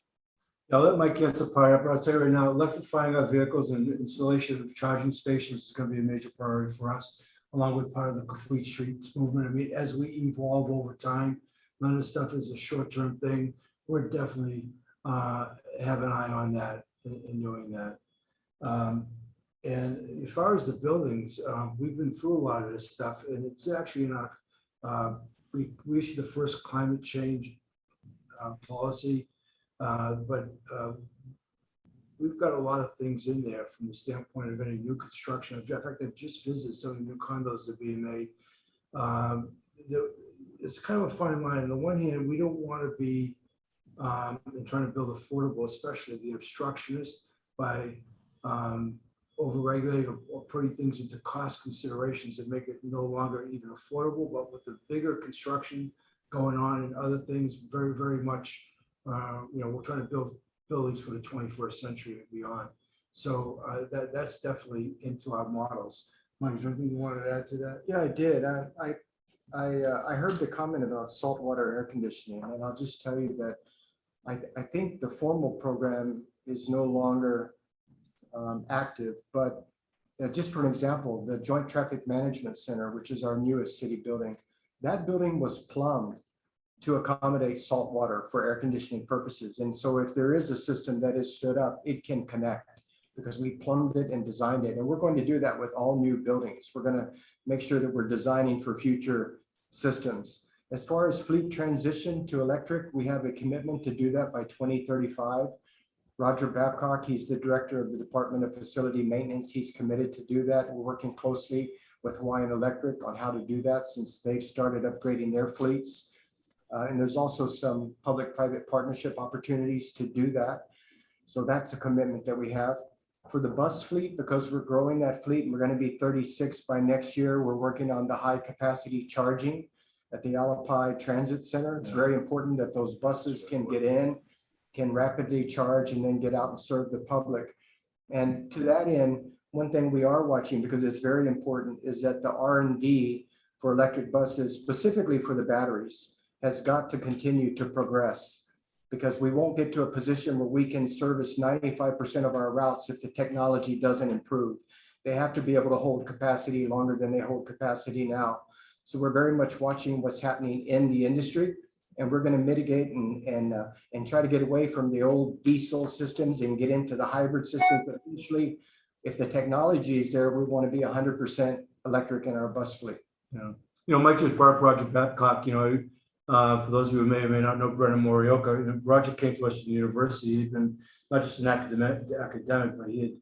I'll let Mike answer part of it, but I'll tell you right now, electrifying our vehicles and installation of charging stations is going to be a major priority for us, along with part of the complete streets movement. I mean, as we evolve over time, none of this stuff is a short-term thing. We're definitely have an eye on that in doing that. And as far as the buildings, we've been through a lot of this stuff, and it's actually not, we issued the first climate change policy, but we've got a lot of things in there from the standpoint of any new construction. In fact, I've just visited some of the new condos that are being made. It's kind of a fine line. On the one hand, we don't want to be trying to build affordable, especially the obstructionists, by overregulating or putting things into cost considerations that make it no longer even affordable. But with the bigger construction going on and other things, very, very much, we're trying to build buildings for the 21st century and beyond. So that's definitely into our models. Mike, is there anything you wanted to add to that? Yeah, I did. I heard the comment about saltwater air conditioning, and I'll just tell you that I think the formal program is no longer active, but just for an example, the Joint Traffic Management Center, which is our newest city building, that building was plumbed to accommodate salt water for air conditioning purposes. And so if there is a system that is stood up, it can connect because we plumbed it and designed it. And we're going to do that with all new buildings. We're going to make sure that we're designing for future systems. As far as fleet transition to electric, we have a commitment to do that by 2035. Roger Babcock, he's the director of the Department of Facility Maintenance. He's committed to do that. We're working closely with Hawaiian Electric on how to do that since they've started upgrading their fleets. And there's also some public-private partnership opportunities to do that. So that's a commitment that we have. For the bus fleet, because we're growing that fleet, and we're going to be 36 by next year, we're working on the high-capacity charging at the Alapai Transit Center. It's very important that those buses can get in, can rapidly charge, and then get out and serve the public. And to that end, one thing we are watching, because it's very important, is that the R&D for electric buses, specifically for the batteries, has got to continue to progress, because we won't get to a position where we can service 95% of our routes if the technology doesn't improve. They have to be able to hold capacity longer than they hold capacity now. So we're very much watching what's happening in the industry, and we're going to mitigate and try to get away from the old diesel systems and get into the hybrid systems. But eventually, if the technology is there, we want to be 100% electric in our bus fleet. Yeah. Mike just brought up Roger Babcock. For those of you who may or may not know Brennan Morioka, Roger came to us at the university. He'd been not just an academic, but he had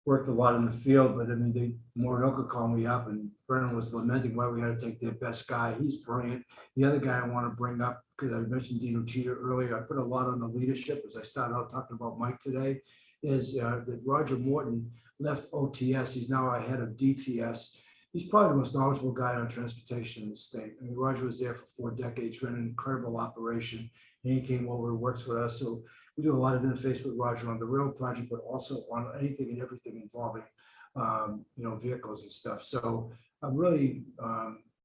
worked a lot in the field. But I mean, Morioka called me up, and Brennan was lamenting why we had to take their best guy. He's brilliant. The other guy I want to bring up, because I mentioned Dino Cheater earlier, I put a lot on the leadership as I started out talking about Mike today, is that Roger Morton left OTS. He's now our head of DTS. He's probably the most knowledgeable guy on transportation in the state. I mean, Roger was there for 4 decades, ran an incredible operation, and he came over and works with us. So we do a lot of interface with Roger on the rail project, but also on anything and everything involving, vehicles and stuff. So I'm really,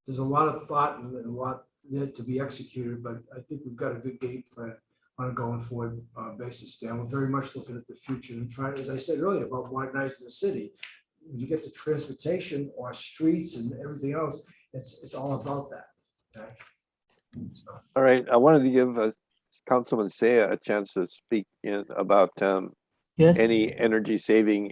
there's a lot of thought and a lot yet to be executed, but I think we've got a good game plan on a going forward basis, Dan. We're very much looking at the future and trying, as I said earlier, about modernizing the city. When you get to transportation or streets and everything else, it's all about that. Okay? So. All right, I wanted to give Councilman Saya a chance to speak about Yes. any energy saving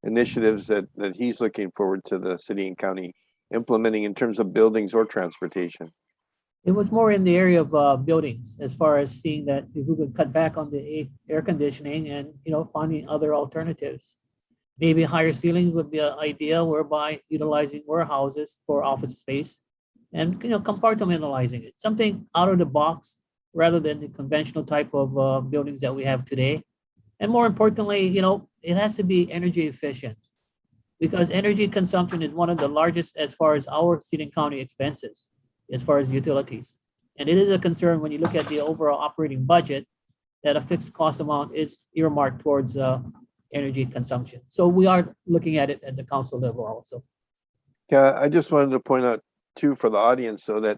initiatives that he's looking forward to the city and county implementing in terms of buildings or transportation. It was more in the area of buildings, as far as seeing that if we could cut back on the air conditioning and, finding other alternatives. Maybe higher ceilings would be an idea, whereby utilizing warehouses for office space and, compartmentalizing it, something out of the box rather than the conventional type of buildings that we have today. And more importantly, it has to be energy efficient, because energy consumption is one of the largest as far as our city and county expenses, as far as utilities. And it is a concern when you look at the overall operating budget that a fixed cost amount is earmarked towards energy consumption. So we are looking at it at the council level also. Yeah, I just wanted to point out too for the audience, so that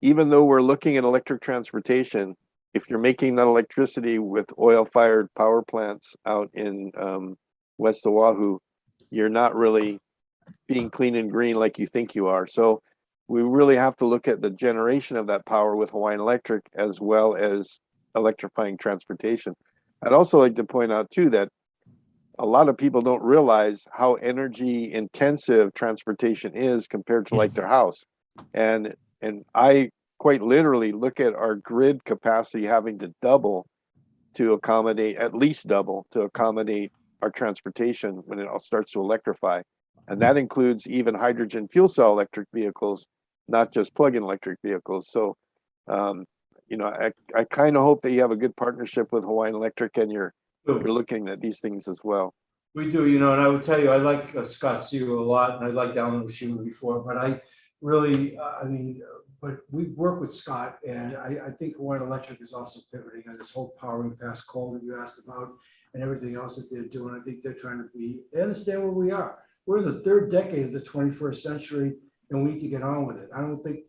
even though we're looking at electric transportation, if you're making that electricity with oil-fired power plants out in West Oahu, you're not really being clean and green like you think you are. So we really have to look at the generation of that power with Hawaiian Electric, as well as electrifying transportation. I'd also like to point out too that a lot of people don't realize how energy intensive transportation is compared to like their house. And I quite literally look at our grid capacity having to double to accommodate, at least double to accommodate our transportation when it all starts to electrify. And that includes even hydrogen fuel cell electric vehicles, not just plug-in electric vehicles. So, I kind of hope that you have a good partnership with Hawaiian Electric and you're looking at these things as well. We do, and I would tell you, I like Scott Siegel a lot, and I liked Alan Oshima before, but I really, but we work with Scott, and I think Hawaiian Electric is also pivoting on this whole powering past coal that you asked about and everything else that they're doing. I think they're trying to they understand where we are. We're in the third decade of the 21st century, and we need to get on with it. I don't think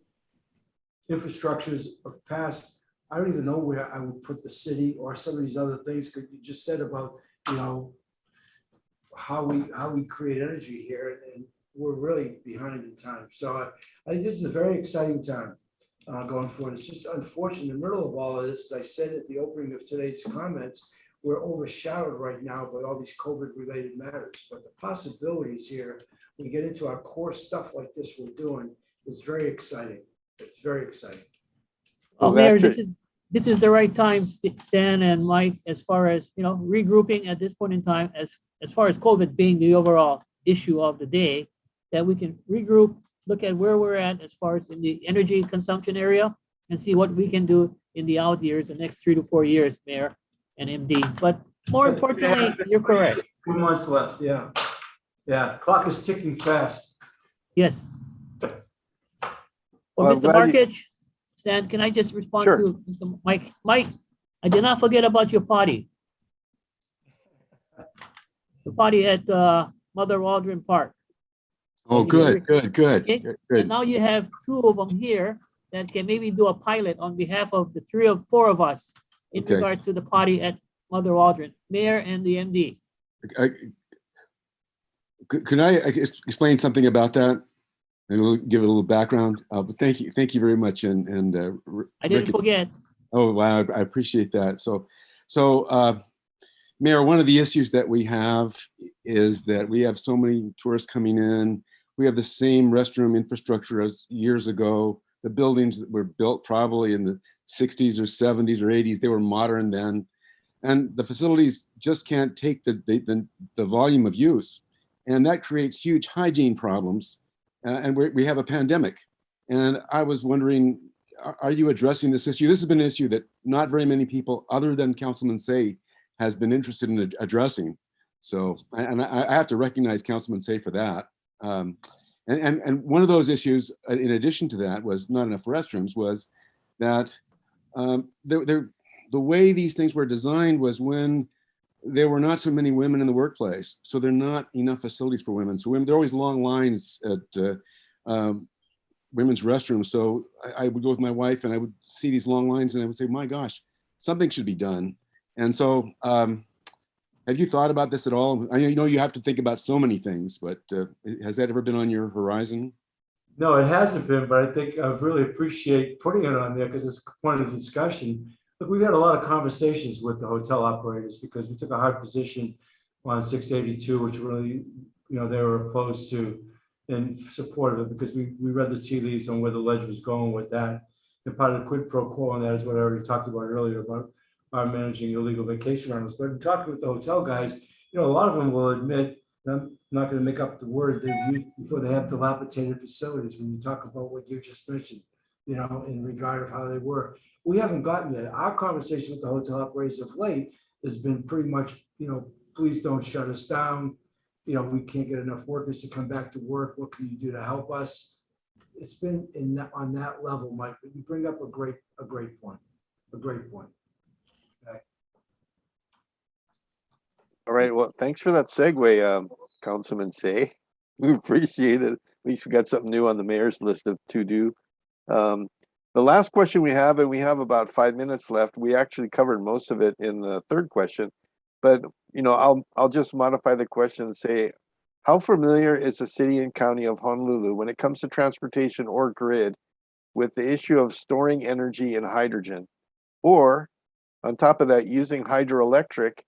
infrastructures of past, I don't even know where I would put the city or some of these other things, because you just said about, how we create energy here, and we're really behind in time. So I think this is a very exciting time going forward. It's just unfortunate in the middle of all of this, as I said at the opening of today's comments, we're overshadowed right now by all these COVID-related matters. But the possibilities here, when we get into our core stuff like this we're doing, is very exciting. It's very exciting. Well, Well, Mayor, that's this is the right time, Stan and Mike, as far as, regrouping at this point in time, as far as COVID being the overall issue of the day, that we can regroup, look at where we're at as far as in the energy consumption area, and see what we can do in the out years, the next 3 to 4 years, Mayor and MD. But more importantly, you're correct. 2 months left, yeah. Yeah, clock is ticking fast. Yes. Well, Well, Mr. glad you- Markich, Stan, can I just respond Sure. to Mr. Mike? Mike, I did not forget about your party. The party at Mother Waldron Park. Oh, good, good, good, Okay. good. And now you have 2 of them here that can maybe do a pilot on behalf of the 3 or 4 of us in Okay. regards to the party at Mother Waldron, Mayor and the MD. Can I explain something about that? And we'll give it a little background. But thank you very much. And I didn't forget. Oh, wow, I appreciate that. So, Mayor, one of the issues that we have is that we have so many tourists coming in. We have the same restroom infrastructure as years ago. The buildings that were built probably in the 60s or 70s or 80s, they were modern then. And the facilities just can't take the volume of use. And that creates huge hygiene problems. And we have a pandemic. And I was wondering, are you addressing this issue? This has been an issue that not very many people other than Councilman Say has been interested in addressing. So, and I have to recognize Councilman Say for that. And one of those issues, in addition to that, was not enough restrooms, was that the way these things were designed was when there were not so many women in the workplace. So there are not enough facilities for women. So there are always long lines at women's restrooms. So I would go with my wife and I would see these long lines and I would say, my gosh, something should be done. And so have you thought about this at all? I know you have to think about so many things, but has that ever been on your horizon? No, it hasn't been, but I think I really appreciate putting it on there because it's a point of discussion. Look, we've had a lot of conversations with the hotel operators because we took a hard position on 682, which really, they were opposed to in support of it because we read the tea leaves on where the ledge was going with that. And part of the quid pro quo on that is what I already talked about earlier about our managing illegal vacation rentals. But in talking with the hotel guys, a lot of them will admit, I'm not going to make up the word they've used before, they have dilapidated facilities when you talk about what you just mentioned, in regard of how they were. We haven't gotten there. Our conversation with the hotel operators of late has been pretty much, please don't shut us down. We can't get enough workers to come back to work. What can you do to help us? It's been on that level, Mike, but you bring up a great point, Okay. All right. Well, thanks for that segue, Councilman Say. We appreciate it. At least we got something new on the mayor's list of to do. The last question we have, and we have about 5 minutes left. We actually covered most of it in the third question, but I'll just modify the question and say, how familiar is the city and county of Honolulu when it comes to transportation or grid with the issue of storing energy in hydrogen, or on top of that, using hydroelectric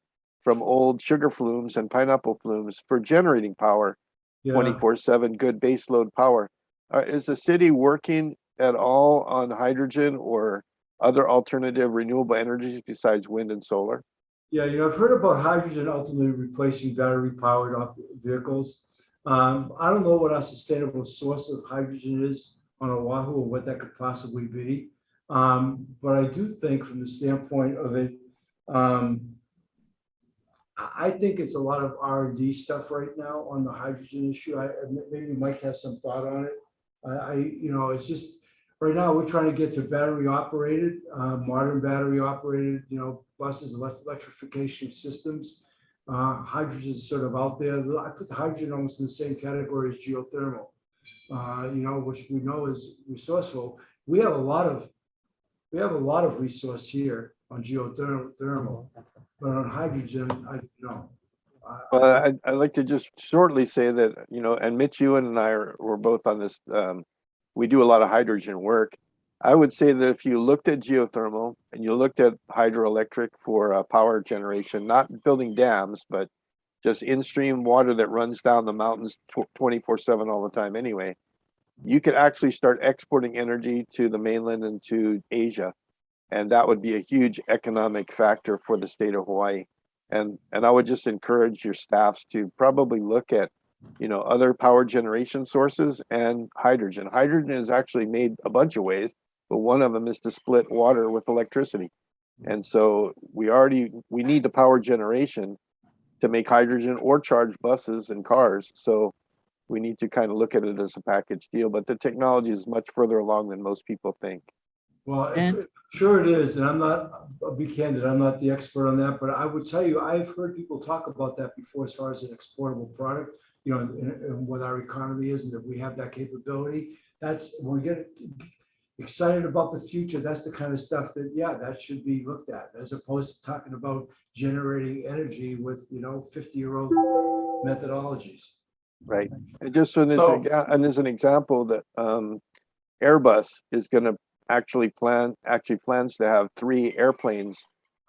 from old sugar flumes and pineapple flumes for generating power, 24/7 good baseload power? Is the city working at all on hydrogen or other alternative renewable energies besides wind and solar? Yeah, I've heard about hydrogen ultimately replacing battery-powered vehicles. I don't know what our sustainable source of hydrogen is on Oahu or what that could possibly be. But I do think from the standpoint of it, I think it's a lot of R&D stuff right now on the hydrogen issue. Maybe Mike has some thought on it. It's just right now, we're trying to get to battery operated, modern battery operated, buses, electrification systems. Hydrogen is sort of out there. I put the hydrogen almost in the same category as geothermal, which we know is resourceful. We have a lot of resource here on geothermal, but on hydrogen, I don't know. Well, I'd like to just shortly say that, and Mitch, you and I we're both on this. We do a lot of hydrogen work. I would say that if you looked at geothermal and you looked at hydroelectric for power generation, not building dams, but just in-stream water that runs down the mountains 24/7 all the time anyway, you could actually start exporting energy to the mainland and to Asia. And that would be a huge economic factor for the state of Hawaii. And I would just encourage your staffs to probably look at, other power generation sources and hydrogen. Hydrogen is actually made a bunch of ways, but one of them is to split water with electricity. And so we need the power generation to make hydrogen or charge buses and cars. So we need to kind of look at it as a package deal, but the technology is much further along than most people think. Well, And- sure it is, and I'll be candid, I'm not the expert on that, but I would tell you, I've heard people talk about that before as far as an exportable product, and what our economy is, and that we have that capability. That's, when we get excited about the future, that's the kind of stuff that should be looked at, as opposed to talking about generating energy with, 50-year-old methodologies. Right. And just as an example, that Airbus is going to plans to have 3 airplanes,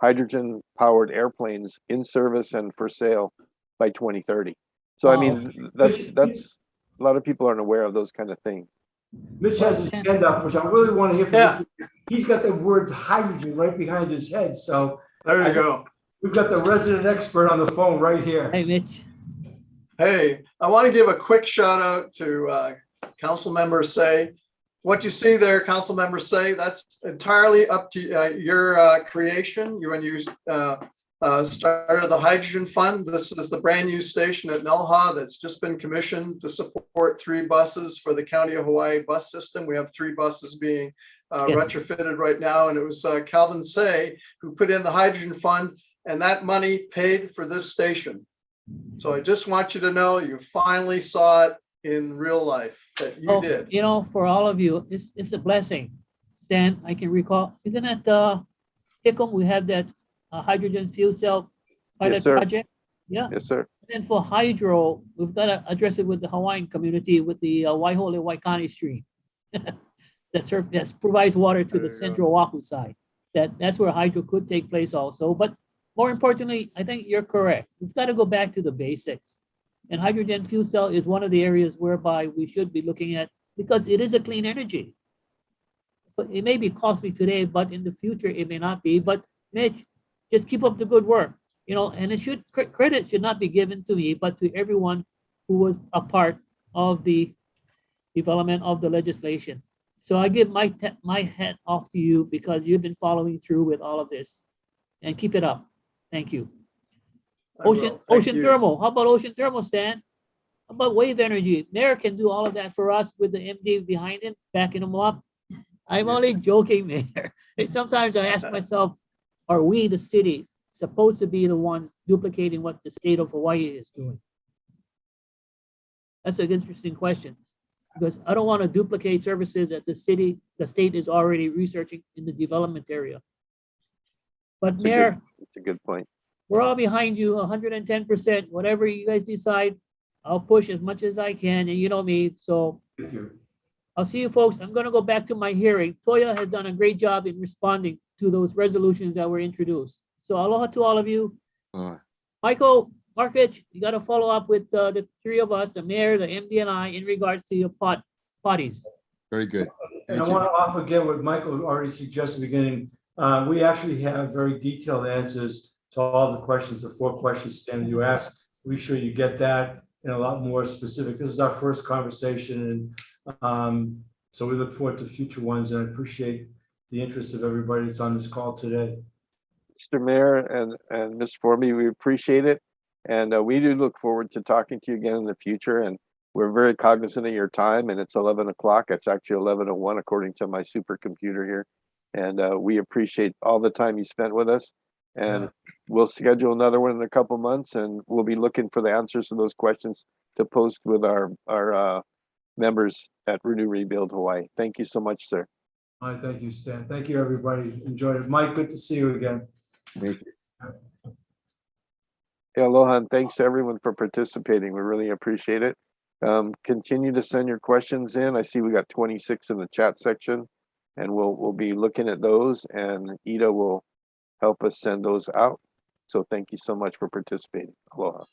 hydrogen powered airplanes in service and for sale by 2030. So I mean, that's a lot of people aren't aware of those kind of things. Mitch has his hand up, which I really want to hear from. He's got the word hydrogen right behind his head. So There you go. we've got the resident expert on the phone right here. Hey, Mitch. Hey, I want to give a quick shout out to Council Member Say. What you see there, Council Member Say, that's entirely up to your creation. When you started the Hydrogen Fund, this is the brand new station at Nelha that's just been commissioned to support 3 buses for the County of Hawaii bus system. We have 3 buses being retrofitted right now, and it was Calvin Say who put in the Hydrogen Fund, and that money paid for this station. So I just want you to know you finally saw it in real life that you did. For all of you, it's a blessing. Stan, I can recall, isn't it Hickam, we have that hydrogen fuel cell pilot Yes, sir. project? Yeah. Yes, sir. And then for hydro, we've got to address it with the Hawaiian community with the Waihole Waikani stream. that provides water to the central Oahu side. That's where hydro could take place also. But more importantly, I think you're correct. We've got to go back to the basics. And hydrogen fuel cell is one of the areas whereby we should be looking at, because it is a clean energy. But it may be costly today, but in the future it may not be. But Mitch, just keep up the good work. And credit should not be given to me, but to everyone who was a part of the development of the legislation. So I give my hat off to you because you've been following through with all of this, and keep it up. Thank you. Ocean thermal. How about ocean thermal, Stan? How about wave energy? Mayor can do all of that for us with the MD behind him, backing him up. I'm only joking, Mayor. Sometimes I ask myself, are we, the city, supposed to be the ones duplicating what the state of Hawaii is doing? That's an interesting question, because I don't want to duplicate services that the state is already researching in the development area. But Mayor, It's a good point. we're all behind you 110%. Whatever you guys decide, I'll push as much as I can, and you know me, so Thank you. I'll see you folks. I'm going to go back to my hearing. Toya has done a great job in responding to those resolutions that were introduced. So aloha to all of you. Michael, Markovich, you got to follow up with the 3 of us, the mayor, the MD, and I, in regards to your potties. Very good. And I Thank you. want to offer again what Michael already suggested at the beginning. We actually have very detailed answers to all the questions, the 4 questions, Stan, you asked. We're sure you get that and a lot more specific. This is our first conversation, and so we look forward to future ones, and I appreciate the interest of everybody that's on this call today. Mr. Mayor and Ms. Formby, we appreciate it. And we do look forward to talking to you again in the future. And we're very cognizant of your time, and it's 11 o'clock. It's actually 11:01 according to my supercomputer here. And we appreciate all the time you spent with us. And Yeah. we'll schedule another one in a couple months, and we'll be looking for the answers to those questions to post with our members at ReNew Rebuild Hawaii. Thank you so much, sir. All right, thank you, Stan. Thank you, everybody. Enjoyed it. Mike, good to see you again. Thank you. Yeah, aloha, and thanks to everyone for participating. We really appreciate it. Continue to send your questions in. I see we got 26 in the chat section, and we'll be looking at those, and Ida will help us send those out. So thank you so much for participating. Aloha.